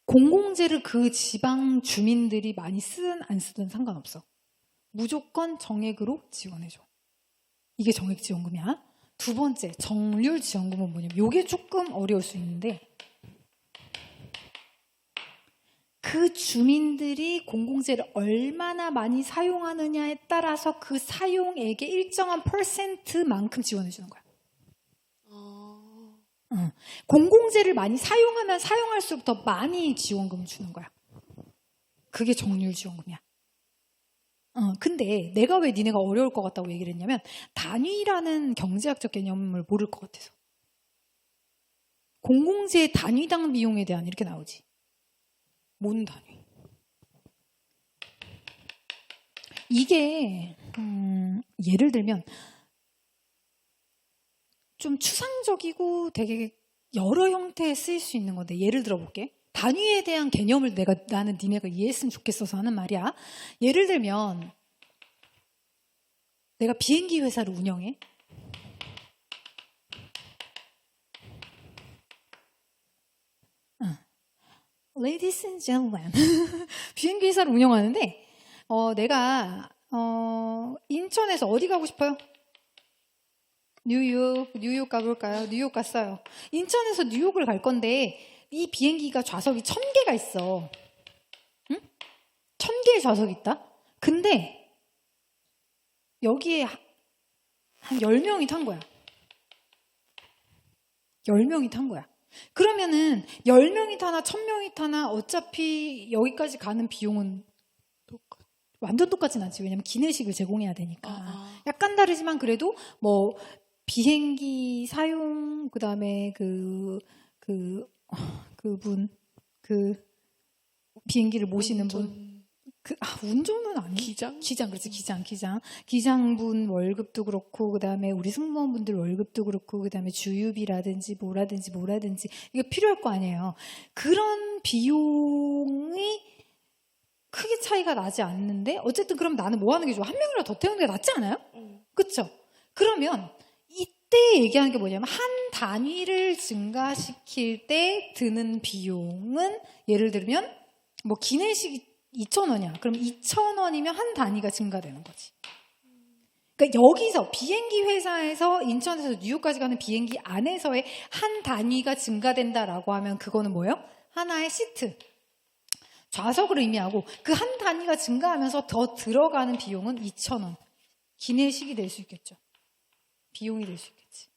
S1: 공공재를 그 지방 주민들이 많이 쓰든 안 쓰든 상관없어. 무조건 정액으로 지원해줘. 이게 정액 지원금이야. 두 번째, 정률 지원금은 뭐냐면 이게 조금 어려울 수 있는데 그 주민들이 공공재를 얼마나 많이 사용하느냐에 따라서 그 사용액의 일정한 %만큼 지원해 주는 거야. 공공재를 많이 사용하면 사용할수록 더 많이 지원금을 주는 거야. 그게 정률 지원금이야. 근데 내가 왜 니네가 어려울 것 같다고 얘기를 했냐면 단위라는 경제학적 개념을 모를 것 같아서. 공공재 단위당 비용에 대한 이렇게 나오지. 뭔 단위? 이게 예를 들면 좀 추상적이고 되게 여러 형태에 쓰일 수 있는 건데 예를 들어볼게. 단위에 대한 개념을 나는 니네가 이해했으면 좋겠어서 하는 말이야. 예를 들면 내가 비행기 회사를 운영해. Ladies and gentlemen. 비행기 회사를 운영하는데 내가 인천에서 어디 가고 싶어요? 뉴욕 가볼까요? 뉴욕 갔어요. 인천에서 뉴욕을 갈 건데 이 비행기가 좌석이 1000개가 있어. 응? 1000개의 좌석이 있다? 근데 여기에 한 10명이 탄 거야. 10명이 탄 거야. 그러면은 10명이 타나 1000명이 타나 어차피 여기까지 가는 비용은 완전 똑같진 않지. 왜냐면 기내식을 제공해야 되니까. 약간 다르지만 그래도 뭐 비행기 사용 그다음에 그분 비행기를 모시는 분 운전은 아니 기장 그렇지 기장분 월급도 그렇고 그다음에 우리 승무원분들 월급도 그렇고 그다음에 주유비라든지 뭐라든지 이게 필요할 거 아니에요. 그런 비용이 크게 차이가 나지 않는데 어쨌든 그럼 나는 뭐 하는 게 좋아? 한 명이라도 더 태우는 게 낫지 않아요? 그렇죠? 그러면 이때 얘기하는 게 뭐냐면 한 단위를 증가시킬 때 드는 비용은 예를 들면 뭐 기내식이 2,000원이야. 그럼 2,000원이면 한 단위가 증가되는 거지. 그러니까 여기서 비행기 회사에서 인천에서 뉴욕까지 가는 비행기 안에서의 한 단위가 증가된다라고 하면 그거는 뭐예요? 하나의 시트. 좌석을 의미하고 그 한 단위가 증가하면서 더 들어가는 비용은 2,000원. 기내식이 될 수 있겠죠. 비용이 될 수 있겠지.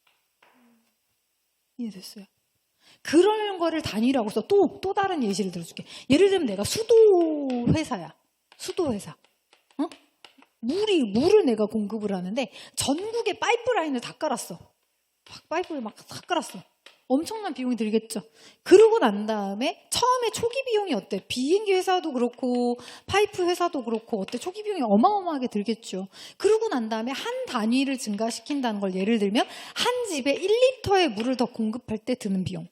S1: 이해됐어요? 그런 거를 단위라고 해서 또 다른 예시를 들어줄게. 예를 들면 내가 수도 회사야. 수도 회사. 물을 내가 공급을 하는데 전국에 파이프라인을 다 깔았어. 파이프를 막 다 깔았어. 엄청난 비용이 들겠죠. 그러고 난 다음에 처음에 초기 비용이 어때? 비행기 회사도 그렇고 파이프 회사도 그렇고 어때? 초기 비용이 어마어마하게 들겠죠. 그러고 난 다음에 한 단위를 증가시킨다는 걸 예를 들면 한 집에 1리터의 물을 더 공급할 때 드는 비용.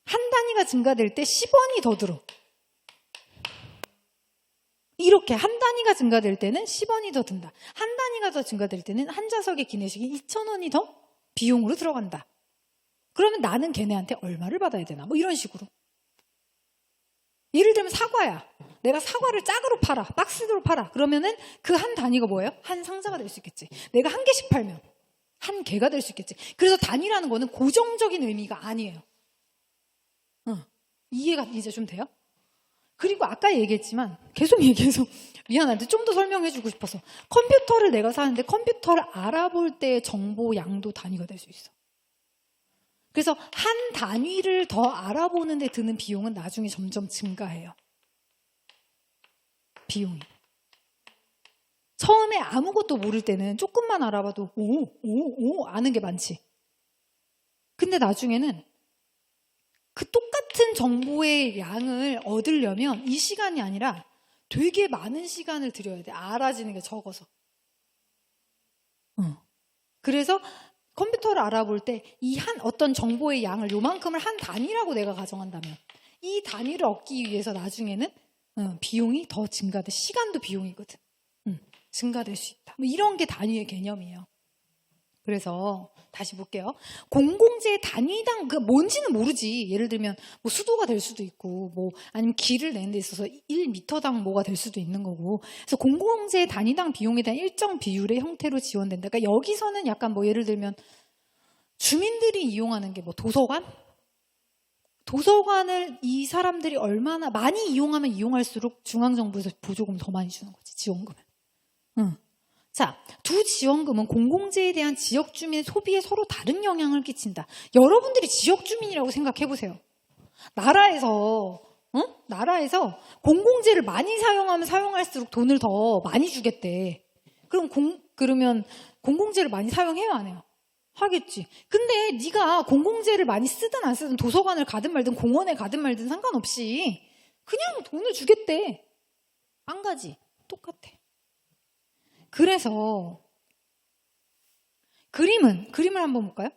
S1: 한 단위가 증가될 때 10원이 더 들어. 이렇게 한 단위가 증가될 때는 10원이 더 든다. 한 단위가 더 증가될 때는 한 좌석의 기내식이 2,000원이 더 비용으로 들어간다. 그러면 나는 걔네한테 얼마를 받아야 되나? 뭐 이런 식으로. 예를 들면 사과야. 내가 사과를 짝으로 팔아. 박스로 팔아. 그러면은 그 한 단위가 뭐예요? 한 상자가 될 수 있겠지. 내가 한 개씩 팔면 한 개가 될 수 있겠지. 그래서 단위라는 거는 고정적인 의미가 아니에요. 이해가 이제 좀 돼요? 그리고 아까 얘기했지만 계속 얘기해서 미안한데 좀 더 설명해 주고 싶어서 컴퓨터를 내가 사는데 컴퓨터를 알아볼 때 정보 양도 단위가 될 수 있어. 그래서 한 단위를 더 알아보는 데 드는 비용은 나중에 점점 증가해요. 비용이. 처음에 아무것도 모를 때는 조금만 알아봐도 아는 게 많지. 근데 나중에는 그 똑같은 정보의 양을 얻으려면 이 시간이 아니라 되게 많은 시간을 들여야 돼. 알아지는 게 적어서. 그래서 컴퓨터를 알아볼 때 이 한 어떤 정보의 양을 요만큼을 한 단위라고 내가 가정한다면 이 단위를 얻기 위해서 나중에는 비용이 더 증가돼. 시간도 비용이거든. 증가될 수 있다. 뭐 이런 게 단위의 개념이에요. 그래서 다시 볼게요. 공공재의 단위당 그 뭔지는 모르지. 예를 들면 뭐 수도가 될 수도 있고 뭐 아니면 길을 내는 데 있어서 1m당 뭐가 될 수도 있는 거고. 그래서 공공재의 단위당 비용에 대한 일정 비율의 형태로 지원된다. 그러니까 여기서는 약간 뭐 예를 들면 주민들이 이용하는 게 뭐 도서관? 도서관을 이 사람들이 얼마나 많이 이용하면 이용할수록 중앙정부에서 보조금 더 많이 주는 거지. 지원금을. 자, 두 지원금은 공공재에 대한 지역 주민의 소비에 서로 다른 영향을 끼친다. 여러분들이 지역 주민이라고 생각해 보세요. 나라에서 공공재를 많이 사용하면 사용할수록 돈을 더 많이 주겠대. 그러면 공공재를 많이 사용해요, 안 해요? 하겠지. 근데 네가 공공재를 많이 쓰든 안 쓰든 도서관을 가든 말든 공원에 가든 말든 상관없이 그냥 돈을 주겠대. 안 가지. 똑같아. 그래서 그림을 한번 볼까요?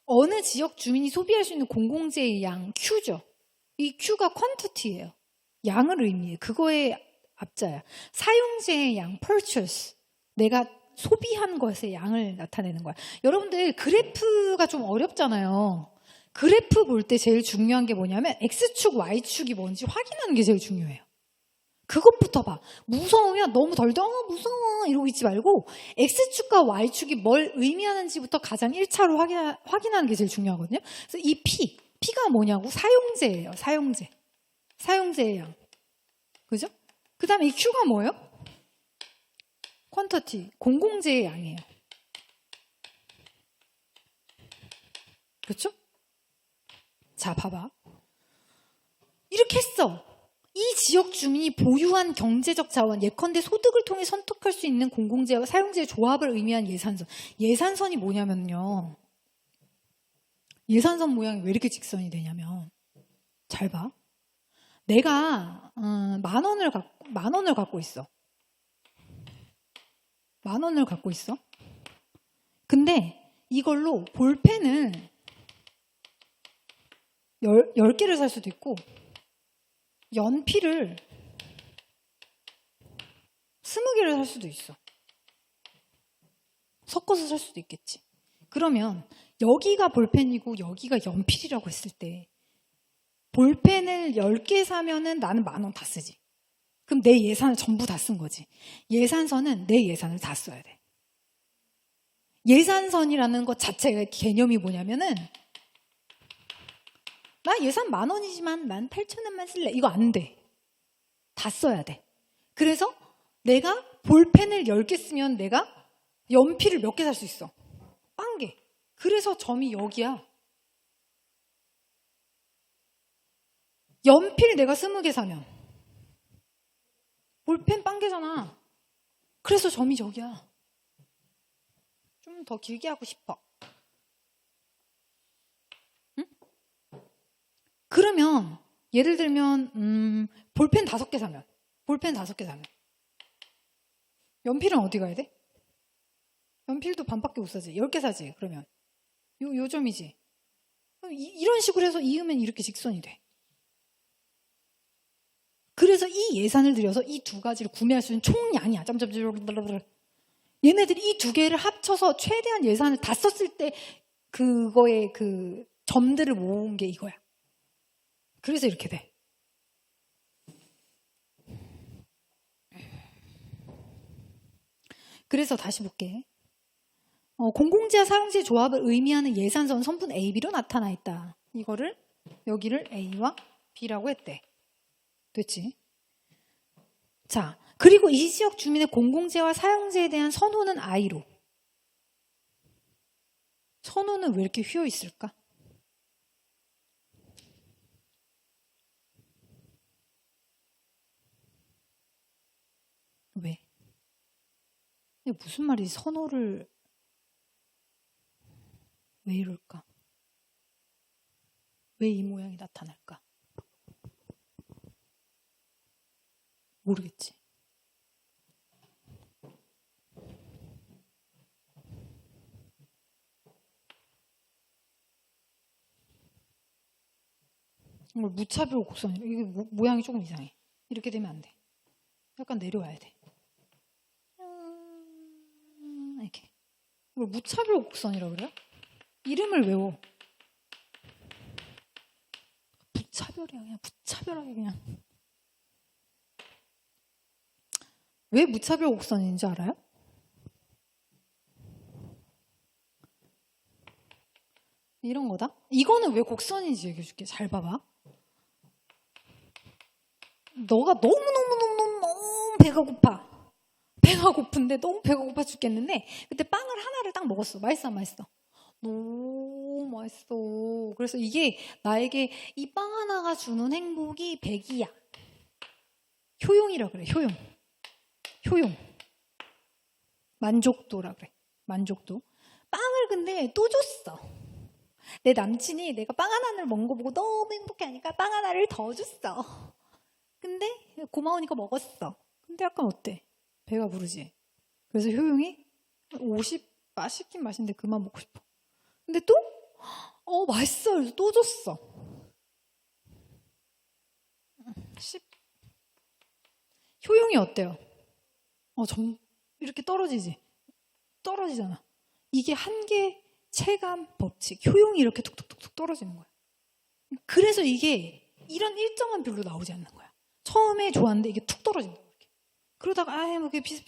S1: 어느 지역 주민이 소비할 수 있는 공공재의 양, Q죠. 이 Q가 퀀티티예요. 양을 의미해. 그거의 앞자야. 사용재의 양, purchase. 내가 소비한 것의 양을 나타내는 거야. 여러분들 그래프가 좀 어렵잖아요. 그래프 볼 때 제일 중요한 게 뭐냐면 X축, Y축이 뭔지 확인하는 게 제일 중요해요. 그것부터 봐. 무서우면 너무 무서워 이러고 있지 말고 X축과 Y축이 뭘 의미하는지부터 가장 1차로 확인하는 게 제일 중요하거든요. 그래서 이 P가 뭐냐고? 사용재예요. 사용재. 사용재의 양. 그죠? 그 다음에 이 Q가 뭐예요? 퀀터티. 공공재의 양이에요. 그렇죠? 자, 봐봐. 이렇게 했어. 이 지역 주민이 보유한 경제적 자원, 예컨대 소득을 통해 선택할 수 있는 공공재와 사용재의 조합을 의미한 예산선. 예산선이 뭐냐면요. 예산선 모양이 왜 이렇게 직선이 되냐면, 잘 봐. 내가 10,000원을 갖고 있어. 10,000원을 갖고 있어. 근데 이걸로 볼펜을 10개를 살 수도 있고 연필을 20개를 살 수도 있어. 섞어서 살 수도 있겠지. 그러면 여기가 볼펜이고 여기가 연필이라고 했을 때 볼펜을 10개 사면은 나는 10,000원 다 쓰지. 그럼 내 예산을 전부 다 쓴 거지. 예산선은 내 예산을 다 써야 돼. 예산선이라는 것 자체의 개념이 뭐냐면은 나 예산 10,000원이지만 난 8,000원만 쓸래. 이거 안 돼. 다 써야 돼. 그래서 내가 볼펜을 10개 쓰면 내가 연필을 몇 개 살 수 있어? 1개. 그래서 점이 여기야. 연필 내가 20개 사면 볼펜 1개잖아. 그래서 점이 저기야. 좀 더 길게 하고 싶어. 응? 그러면 예를 들면 볼펜 5개 사면 연필은 어디 가야 돼? 연필도 반밖에 못 사지. 10개 사지. 그러면 요 점이지. 이런 식으로 해서 이으면 이렇게 직선이 돼. 그래서 이 예산을 들여서 이 두 가지를 구매할 수 있는 총량이야. 얘네들이 이 두 개를 합쳐서 최대한 예산을 다 썼을 때 그거의 그 점들을 모은 게 이거야. 그래서 이렇게 돼. 그래서 다시 볼게. 공공재와 사용재 조합을 의미하는 예산선 선분 A, B로 나타나 있다. 이거를 여기를 A와 B라고 했대. 됐지? 자, 그리고 이 지역 주민의 공공재와 사용재에 대한 선호는 I로. 선호는 왜 이렇게 휘어 있을까? 왜? 이게 무슨 말이지? 선호를 왜 이럴까? 왜 이 모양이 나타날까? 모르겠지. 이걸 무차별 곡선이래. 이게 모양이 조금 이상해. 이렇게 되면 안 돼. 약간 내려와야 돼. 이렇게. 이걸 무차별 곡선이라고 그래요? 이름을 외워. 무차별이야. 그냥 무차별하게 그냥. 왜 무차별 곡선인지 알아요? 이런 거다. 이거는 왜 곡선인지 얘기해줄게. 잘 봐봐. 너가 너무 배가 고파. 배가 고픈데 너무 배가 고파 죽겠는데 그때 빵을 하나를 딱 먹었어. 맛있어 안 맛있어? 너무 맛있어. 그래서 이게 나에게 이 빵 하나가 주는 행복이 100이야. 효용이라 그래. 효용. 만족도라 그래. 만족도. 빵을 근데 또 줬어. 내 남친이 내가 빵 하나를 먹은 거 보고 너무 행복해 하니까 빵 하나를 더 줬어. 근데 고마우니까 먹었어. 근데 약간 어때? 배가 부르지? 그래서 효용이 50 맛있긴 맛있는데 그만 먹고 싶어. 근데 또 맛있어. 그래서 또 줬어. 10 효용이 어때요? 이렇게 떨어지잖아. 이게 한계 체감 법칙, 효용이 이렇게 툭툭툭툭 떨어지는 거야. 그래서 이게 이런 일정한 별로 나오지 않는 거야. 처음에 좋았는데 이게 툭 떨어진다. 이렇게. 그러다가 뭐 이게 비슷.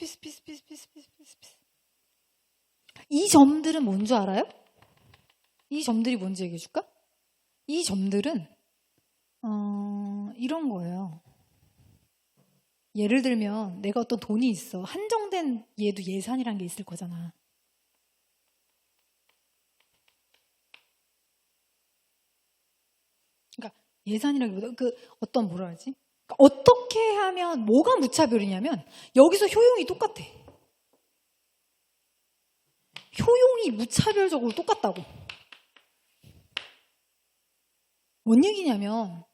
S1: 이 점들은 뭔 줄 알아요? 이 점들이 뭔지 얘기해 줄까? 이 점들은 이런 거예요. 예를 들면 내가 어떤 돈이 있어. 한정된 얘도 예산이란 게 있을 거잖아. 그러니까 예산이라기보다 어떤 뭐라 하지? 그러니까 어떻게 하면 뭐가 무차별이냐면 여기서 효용이 똑같아. 효용이 무차별적으로 똑같다고. 뭔 얘기냐면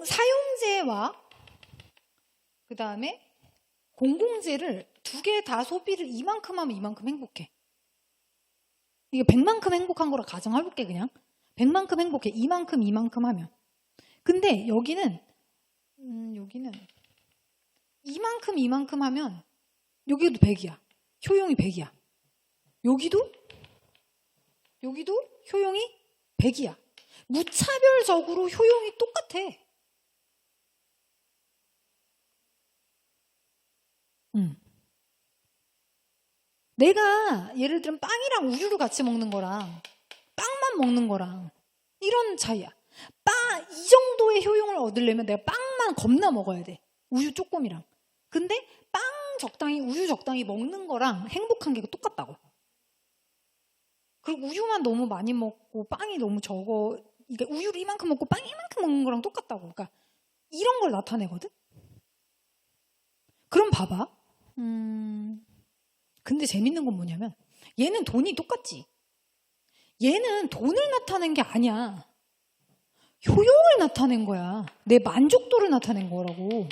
S1: 사용제와 그 다음에 공공재를 두 개 다 소비를 이만큼 하면 이만큼 행복해. 이게 100만큼 행복한 거라 가정해볼게 그냥. 100만큼 행복해. 이만큼 하면. 근데 여기는 이만큼 하면 여기도 100이야. 효용이 100이야. 여기도 효용이 100이야. 무차별적으로 효용이 똑같아. 내가 예를 들면 빵이랑 우유를 같이 먹는 거랑 빵만 먹는 거랑 이런 차이야. 이 정도의 효용을 얻으려면 내가 빵만 겁나 먹어야 돼. 우유 조금이랑. 근데 빵 적당히 우유 적당히 먹는 거랑 행복한 게 똑같다고. 그리고 우유만 너무 많이 먹고 빵이 너무 적어. 그러니까 우유를 이만큼 먹고 빵 이만큼 먹는 거랑 똑같다고. 그러니까 이런 걸 나타내거든. 그럼 봐봐. 근데 재밌는 건 뭐냐면 얘는 돈이 똑같지. 얘는 돈을 나타낸 게 아니야. 효용을 나타낸 거야. 내 만족도를 나타낸 거라고.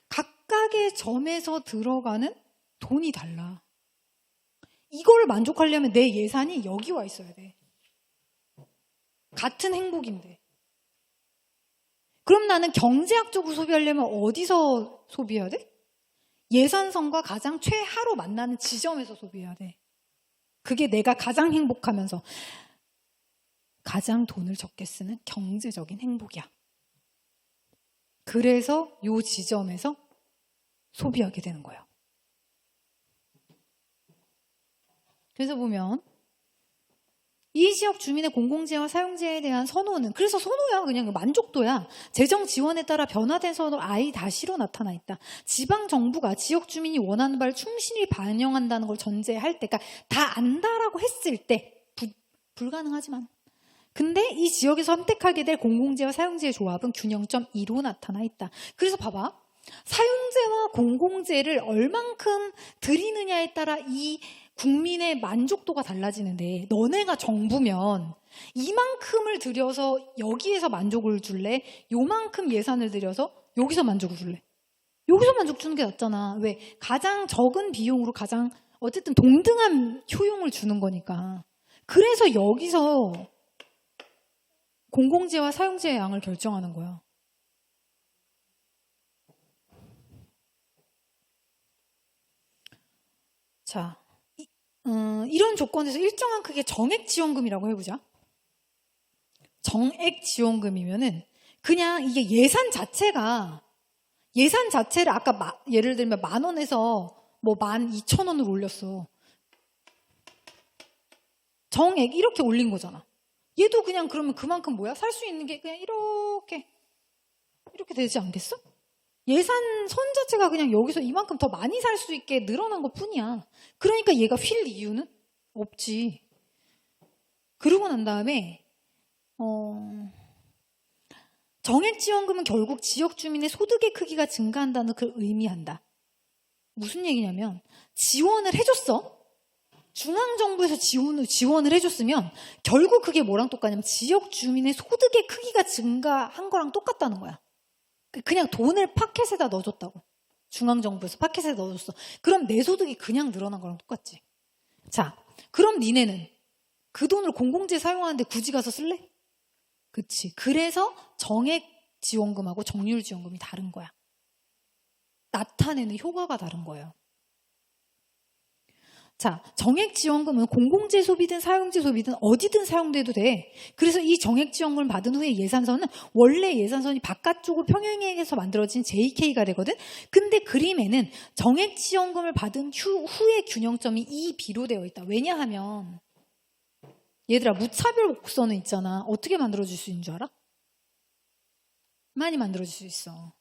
S1: 각각의 점에서 들어가는 돈이 달라. 이걸 만족하려면 내 예산이 여기 와 있어야 돼. 같은 행복인데. 그럼 나는 경제학적으로 소비하려면 어디서 소비해야 돼? 예산선과 가장 최하로 만나는 지점에서 소비해야 돼. 그게 내가 가장 행복하면서 가장 돈을 적게 쓰는 경제적인 행복이야. 그래서 이 지점에서 소비하게 되는 거예요. 그래서 보면 이 지역 주민의 공공재와 사용재에 대한 선호는 그래서 선호야. 그냥 만족도야. 재정 지원에 따라 변화된 선호 I-로 나타나 있다. 지방정부가 지역 주민이 원하는 바를 충실히 반영한다는 걸 전제할 때, 그러니까 다 안다라고 했을 때 불가능하지만 근데 이 지역에서 선택하게 될 공공재와 사용재의 조합은 균형점 2로 나타나 있다. 그래서 봐봐. 사용재와 공공재를 얼만큼 드리느냐에 따라 이 국민의 만족도가 달라지는데 너네가 정부면 이만큼을 들여서 여기에서 만족을 줄래? 요만큼 예산을 들여서 여기서 만족을 줄래? 여기서 만족 주는 게 낫잖아. 왜? 가장 적은 비용으로 가장 어쨌든 동등한 효용을 주는 거니까. 그래서 여기서 공공재와 사용재의 양을 결정하는 거야. 자, 이런 조건에서 일정한 크기의 정액지원금이라고 해보자. 정액지원금이면은 그냥 이게 예산 자체를 아까 예를 들면 10,000원에서 뭐 12,000원으로 올렸어. 정액 이렇게 올린 거잖아. 얘도 그냥 그러면 그만큼 뭐야? 살 수 있는 게 그냥 이렇게 되지 않겠어? 예산 선 자체가 그냥 여기서 이만큼 더 많이 살 수 있게 늘어난 것 뿐이야. 그러니까 얘가 휠 이유는 없지. 그러고 난 다음에 정액지원금은 결국 지역 주민의 소득의 크기가 증가한다는 걸 의미한다. 무슨 얘기냐면 지원을 해줬어. 중앙정부에서 지원을 해줬으면 결국 그게 뭐랑 똑같냐면 지역 주민의 소득의 크기가 증가한 거랑 똑같다는 거야. 그냥 돈을 파켓에다 넣어줬다고. 중앙정부에서 파켓에 넣어줬어. 그럼 내 소득이 그냥 늘어난 거랑 똑같지. 자, 그럼 니네는 그 돈을 공공재 사용하는데 굳이 가서 쓸래? 그치. 그래서 정액지원금하고 정률지원금이 다른 거야. 나타내는 효과가 다른 거예요. 자, 정액지원금은 공공재 소비든 사용재 소비든 어디든 사용돼도 돼. 그래서 이 정액지원금을 받은 후에 예산선은 원래 예산선이 바깥쪽으로 평행해서 만들어진 JK가 되거든. 근데 그림에는 정액지원금을 받은 후의 균형점이 이 B로 되어 있다. 왜냐하면 얘들아 무차별 곡선은 있잖아. 어떻게 만들어줄 수 있는 줄 알아? 많이 만들어줄 수 있어.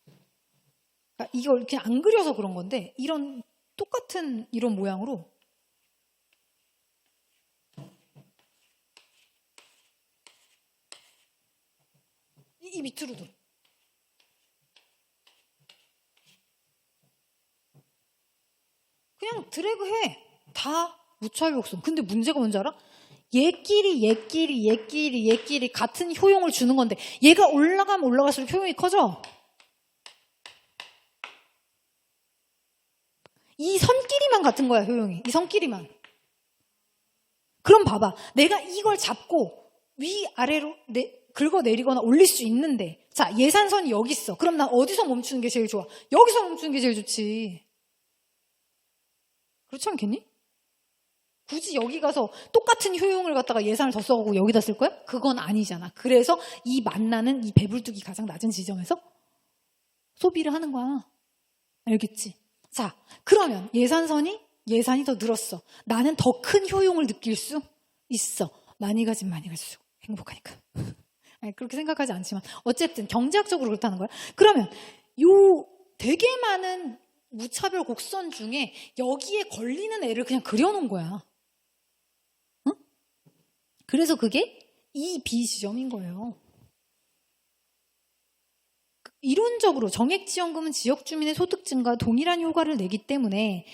S1: 그러니까 이걸 그냥 안 그려서 그런 건데 이런 똑같은 이런 모양으로 이 밑으로도 그냥 드래그해. 다 무차별 곡선. 근데 문제가 뭔지 알아? 얘끼리 같은 효용을 주는 건데 얘가 올라가면 올라갈수록 효용이 커져. 이 선끼리만 같은 거야, 효용이. 이 선끼리만. 그럼 봐봐. 내가 이걸 잡고 위아래로 긁어내리거나 올릴 수 있는데 자, 예산선이 여기 있어. 그럼 난 어디서 멈추는 게 제일 좋아? 여기서 멈추는 게 제일 좋지. 그렇지 않겠니? 굳이 여기 가서 똑같은 효용을 갖다가 예산을 더 써가고 여기다 쓸 거야? 그건 아니잖아. 그래서 이 만나는 이 배불뚝이 가장 낮은 지점에서 소비를 하는 거야. 알겠지? 자, 그러면 예산이 더 늘었어. 나는 더 큰 효용을 느낄 수 있어. 많이 가진 많이 갈수록 행복하니까. 아니, 그렇게 생각하지 않지만 어쨌든 경제학적으로 그렇다는 거야. 그러면 요 되게 많은 무차별 곡선 중에 여기에 걸리는 애를 그냥 그려놓은 거야. 응? 그래서 그게 이 B 지점인 거예요. 이론적으로 정액지원금은 지역 주민의 소득 증가와 동일한 효과를 내기 때문에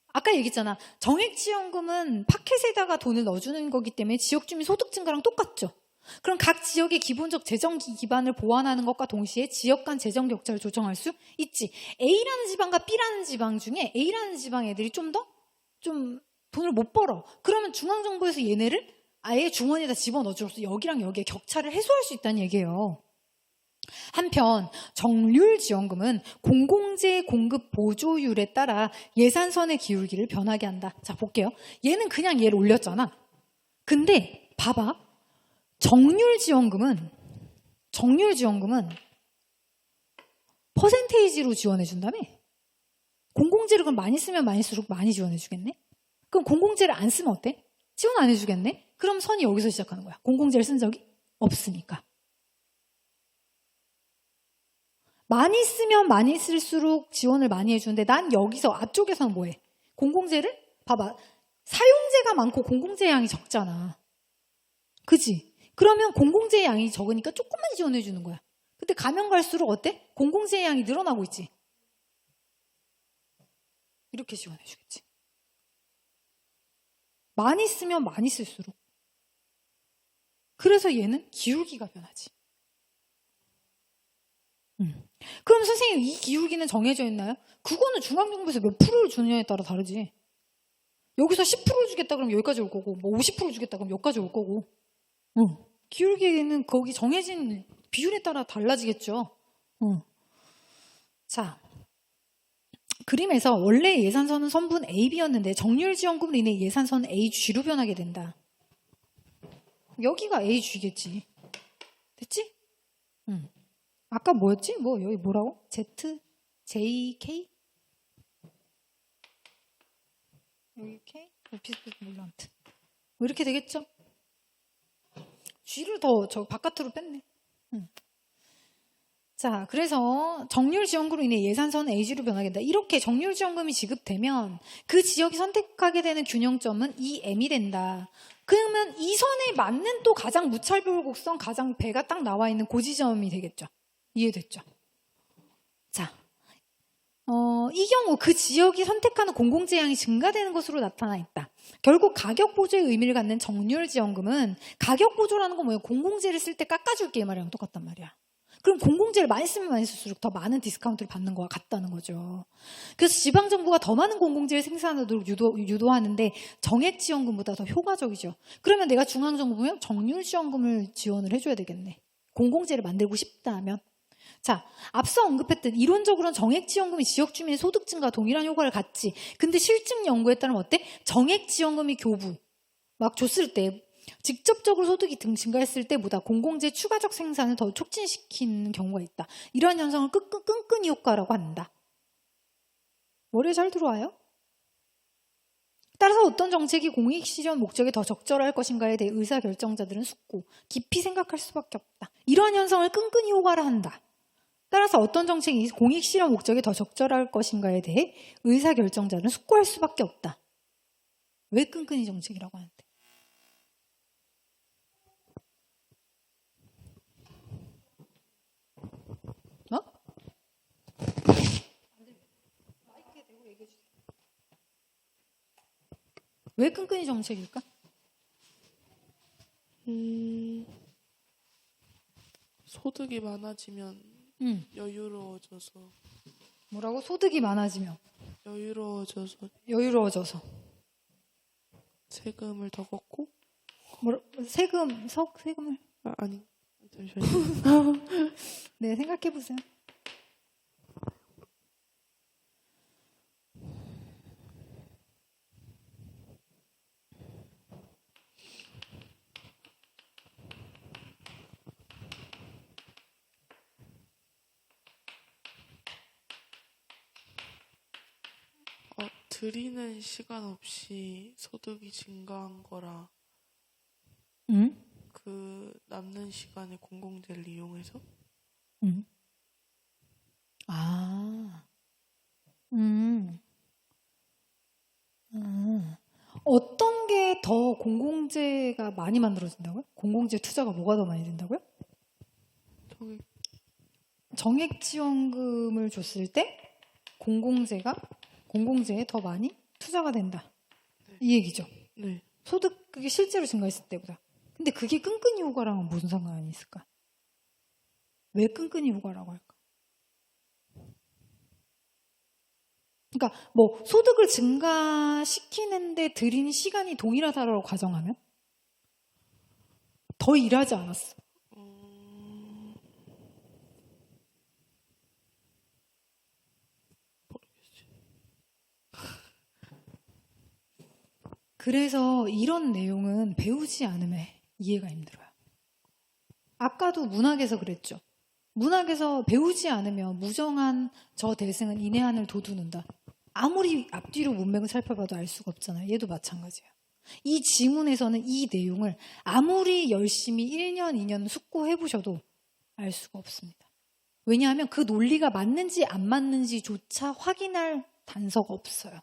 S1: 아까 얘기했잖아. 정액지원금은 파켓에다가 돈을 넣어주는 거기 때문에 지역 주민 소득 증가랑 똑같죠. 그럼 각 지역의 기본적 재정 기반을 보완하는 것과 동시에 지역 간 재정 격차를 조정할 수 있지. A라는 지방과 B라는 지방 중에 A라는 지방 애들이 좀 돈을 못 벌어. 그러면 중앙정부에서 얘네를 아예 주머니에다 집어넣어줘서 여기랑 여기의 격차를 해소할 수 있다는 얘기예요. 한편 정률지원금은 공공재 공급 보조율에 따라 예산선의 기울기를 변하게 한다. 자, 볼게요. 얘는 그냥 얘를 올렸잖아. 근데 봐봐. 정률지원금은 퍼센테이지로 지원해 준다며? 공공재를 그럼 많이 쓰면 많이쓸수록 많이 지원해 주겠네? 그럼 공공재를 안 쓰면 어때? 지원 안 해주겠네? 그럼 선이 여기서 시작하는 거야. 공공재를 쓴 적이 없으니까. 많이 쓰면 많이 쓸수록 지원을 많이 해주는데 난 여기서 앞쪽에서는 뭐해? 공공재를? 봐봐. 사용재가 많고 공공재 양이 적잖아. 그지? 그러면 공공재의 양이 적으니까 조금만 지원해 주는 거야. 근데 가면 갈수록 어때? 공공재의 양이 늘어나고 있지. 이렇게 지원해 주겠지. 많이 쓰면 많이 쓸수록. 그래서 얘는 기울기가 변하지. 그럼 선생님 이 기울기는 정해져 있나요? 그거는 중앙정부에서 몇 프로를 주느냐에 따라 다르지. 여기서 10% 주겠다 그러면 여기까지 올 거고, 뭐 50% 주겠다 그러면 여기까지 올 거고. 기울기는 거기 정해진 비율에 따라 달라지겠죠. 자, 그림에서 원래 예산선은 선분 AB였는데 정률 지원금으로 인해 예산선 AG로 변하게 된다. 여기가 AG겠지. 됐지? 아까 뭐였지? 뭐 여기 뭐라고? Z, JK? 여기 K? 비슷비슷 몰라 아무튼. 뭐 이렇게 되겠죠? G를 더 저 바깥으로 뺐네. 자, 그래서 정률 지원금으로 인해 예산선 AG로 변하게 된다. 이렇게 정률 지원금이 지급되면 그 지역이 선택하게 되는 균형점은 이 M이 된다. 그러면 이 선에 맞는 또 가장 무차별 곡선, 가장 배가 딱 나와 있는 그 지점이 되겠죠. 이해됐죠? 자, 이 경우 그 지역이 선택하는 공공재량이 증가되는 것으로 나타나 있다. 결국 가격 보조의 의미를 갖는 정률 지원금은 가격 보조라는 건 뭐예요? 공공재를 쓸 때 깎아줄게 말이랑 똑같단 말이야. 그럼 공공재를 많이 쓰면 많이 쓸수록 더 많은 디스카운트를 받는 거와 같다는 거죠. 그래서 지방정부가 더 많은 공공재를 생산하도록 유도하는데 정액지원금보다 더 효과적이죠. 그러면 내가 중앙정부면 정률지원금을 지원을 해줘야 되겠네. 공공재를 만들고 싶다 하면. 자, 앞서 언급했듯 이론적으로는 정액지원금이 지역주민의 소득 증가와 동일한 효과를 갖지. 근데 실증 연구에 따르면 어때? 정액지원금이 교부 막 줬을 때 직접적으로 소득이 증가했을 때보다 공공재 추가적 생산을 더 촉진시키는 경우가 있다. 이러한 현상을 끈끈이 효과라고 한다. 머리에 잘 들어와요? 따라서 어떤 정책이 공익 실현 목적에 더 적절할 것인가에 대해 의사결정자들은 숙고, 깊이 생각할 수밖에 없다. 이러한 현상을 끈끈이 효과를 한다. 따라서 어떤 정책이 공익 실현 목적에 더 적절할 것인가에 대해 의사결정자들은 숙고할 수밖에 없다. 왜 끈끈이 정책이라고 하는데? 왜 끈끈이 정책일까?
S2: 소득이 많아지면 여유로워져서.
S1: 뭐라고? 소득이 많아지면 여유로워져서
S2: 세금을 더 걷고?
S1: 세금을?
S2: 아니, 잠시만요.
S1: 네, 생각해보세요.
S2: 들이는 시간 없이 소득이 증가한 거라 그 남는 시간에 공공재를 이용해서?
S1: 어떤 게 더 공공재가 많이 만들어진다고요? 공공재 투자가 뭐가 더 많이 된다고요? 정액지원금을 줬을 때 공공재에 더 많이 투자가 된다.
S2: 네.
S1: 이 얘기죠.
S2: 네.
S1: 소득 그게 실제로 증가했을 때보다. 근데 그게 끈끈이 효과랑은 무슨 상관이 있을까? 왜 끈끈이 효과라고 할까? 그러니까 뭐 소득을 증가시키는데 들인 시간이 동일하다고 가정하면 더 일하지 않았어. 그래서 이런 내용은 배우지 않으면 이해가 힘들어요. 아까도 문학에서 그랬죠. 문학에서 배우지 않으면 무정한 저 대승은 인해안을 도두는다. 아무리 앞뒤로 문맥을 살펴봐도 알 수가 없잖아요. 얘도 마찬가지예요. 이 지문에서는 이 내용을 아무리 열심히 1년, 2년 숙고해보셔도 알 수가 없습니다. 왜냐하면 그 논리가 맞는지 안 맞는지조차 확인할 단서가 없어요.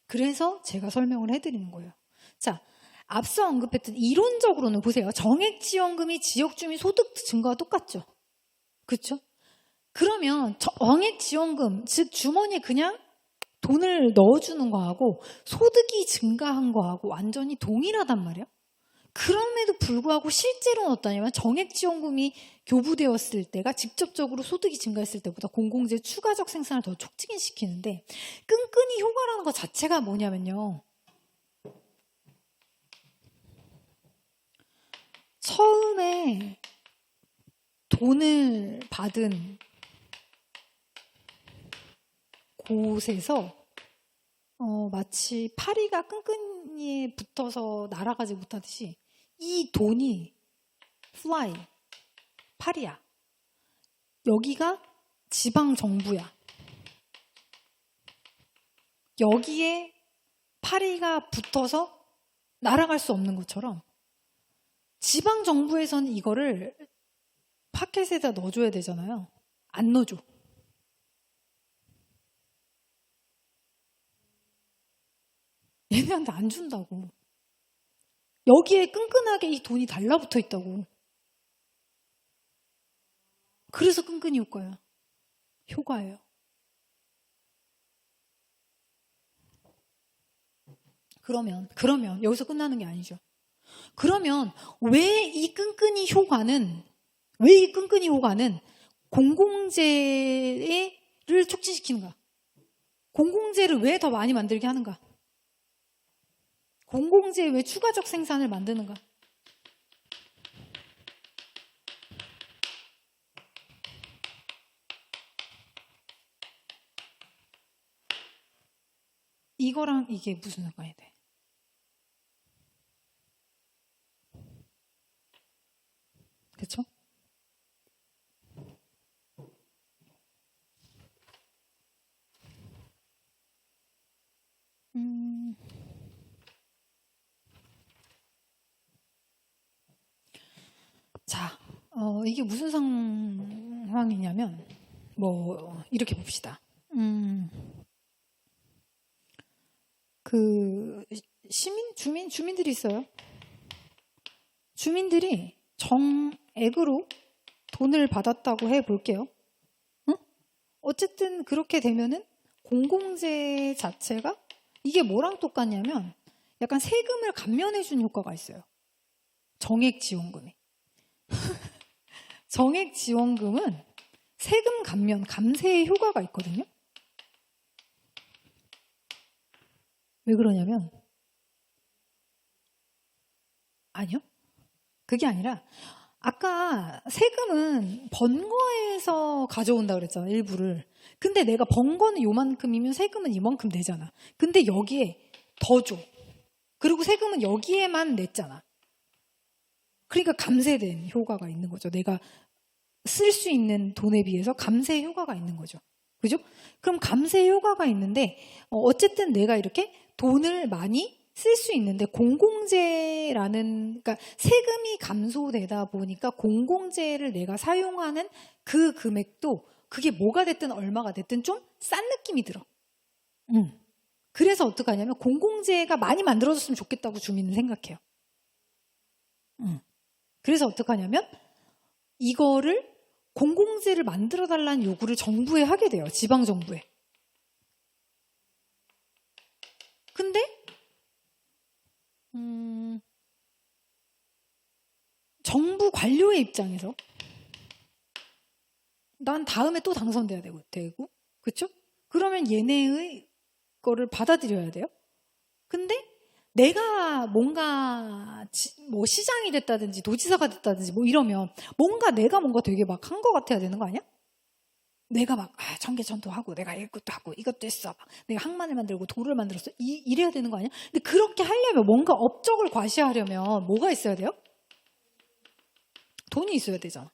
S1: 그래서 제가 설명을 해드리는 거예요. 자, 앞서 언급했던 이론적으로는 보세요. 정액지원금이 지역주민 소득 증가와 똑같죠. 그렇죠? 그러면 정액지원금, 즉 주머니에 그냥 돈을 넣어주는 거하고 소득이 증가한 거하고 완전히 동일하단 말이야. 그럼에도 불구하고 실제로는 어떠냐면 정액지원금이 교부되었을 때가 직접적으로 소득이 증가했을 때보다 공공재 추가적 생산을 더 촉진시키는데 끈끈이 효과라는 것 자체가 뭐냐면요. 처음에 돈을 받은 곳에서 마치 파리가 끈끈이에 붙어서 날아가지 못하듯이 이 돈이 fly, 파리야. 여기가 지방 정부야. 여기에 파리가 붙어서 날아갈 수 없는 것처럼 지방 정부에서는 이거를 파켓에다 넣어줘야 되잖아요. 안 넣어줘. 얘네한테 안 준다고. 여기에 끈끈하게 이 돈이 달라붙어 있다고. 그래서 끈끈이 효과예요. 그러면 여기서 끝나는 게 아니죠. 그러면 왜 이 끈끈이 효과는 공공재를 촉진시키는가? 공공재를 왜 더 많이 만들게 하는가? 공공재에 왜 추가적 생산을 만드는가? 이거랑 이게 무슨 상관이 돼? 그렇죠? 자, 이게 무슨 상황이냐면 이렇게 봅시다. 그 주민들이 있어요. 주민들이 정액으로 돈을 받았다고 해볼게요. 응? 어쨌든 그렇게 되면은 공공재 자체가 이게 뭐랑 똑같냐면 약간 세금을 감면해주는 효과가 있어요. 정액지원금이. 정액지원금은 세금 감면, 감세의 효과가 있거든요. 왜 그러냐면 아니요. 그게 아니라 아까 세금은 번 거에서 가져온다 그랬잖아, 일부를. 근데 내가 번 거는 요만큼이면 세금은 이만큼 내잖아. 근데 여기에 더 줘. 그리고 세금은 여기에만 냈잖아. 그러니까 감세된 효과가 있는 거죠. 내가 쓸 수 있는 돈에 비해서 감세 효과가 있는 거죠. 그죠? 그럼 감세 효과가 있는데 어쨌든 내가 이렇게 돈을 많이 쓸 수 있는데 그러니까 세금이 감소되다 보니까 공공재를 내가 사용하는 그 금액도 그게 뭐가 됐든 얼마가 됐든 좀 싼 느낌이 들어. 그래서 어떡하냐면 공공재가 많이 만들어졌으면 좋겠다고 주민은 생각해요. 그래서 어떡하냐면 이거를 공공재를 만들어달라는 요구를 정부에 하게 돼요. 지방정부에. 근데 정부 관료의 입장에서 난 다음에 또 당선돼야 되고 그렇죠? 그러면 얘네의 거를 받아들여야 돼요. 근데 내가 뭔가 시장이 됐다든지 도지사가 됐다든지 이러면 내가 뭔가 되게 막 한 것 같아야 되는 거 아니야? 내가 막 청계천도 하고 내가 이것도 하고 이것도 했어. 내가 항만을 만들고 돌을 만들었어. 이래야 되는 거 아니야? 근데 그렇게 하려면 뭔가 업적을 과시하려면 뭐가 있어야 돼요? 돈이 있어야 되잖아.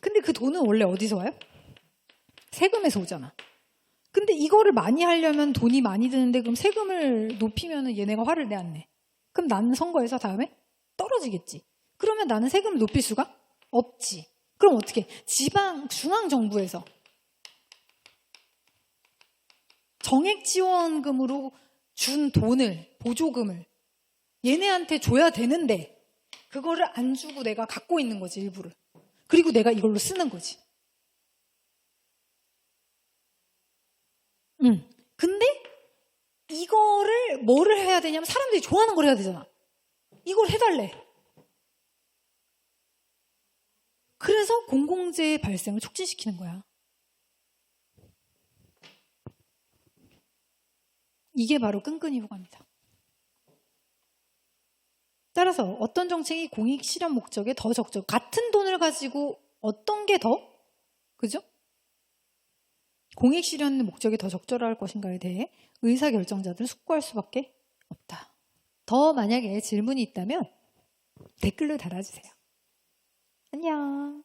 S1: 근데 그 돈은 원래 어디서 와요? 세금에서 오잖아. 근데 이거를 많이 하려면 돈이 많이 드는데 그럼 세금을 높이면 얘네가 화를 내 안 내? 그럼 나는 선거에서 다음에 떨어지겠지. 그러면 나는 세금을 높일 수가 없지. 그럼 어떻게? 중앙정부에서 정액지원금으로 준 돈을, 보조금을 얘네한테 줘야 되는데 그거를 안 주고 내가 갖고 있는 거지, 일부를. 그리고 내가 이걸로 쓰는 거지. 근데 이거를 뭐를 해야 되냐면 사람들이 좋아하는 걸 해야 되잖아. 이걸 해달래. 그래서 공공재의 발생을 촉진시키는 거야. 이게 바로 끈끈이 효과입니다. 따라서 어떤 정책이 공익 실현 목적에 더 적절, 같은 돈을 가지고 어떤 게 더, 그죠? 공익 실현 목적에 더 적절할 것인가에 대해 의사결정자들은 숙고할 수밖에 없다. 더 만약에 질문이 있다면 댓글로 달아주세요. 안녕.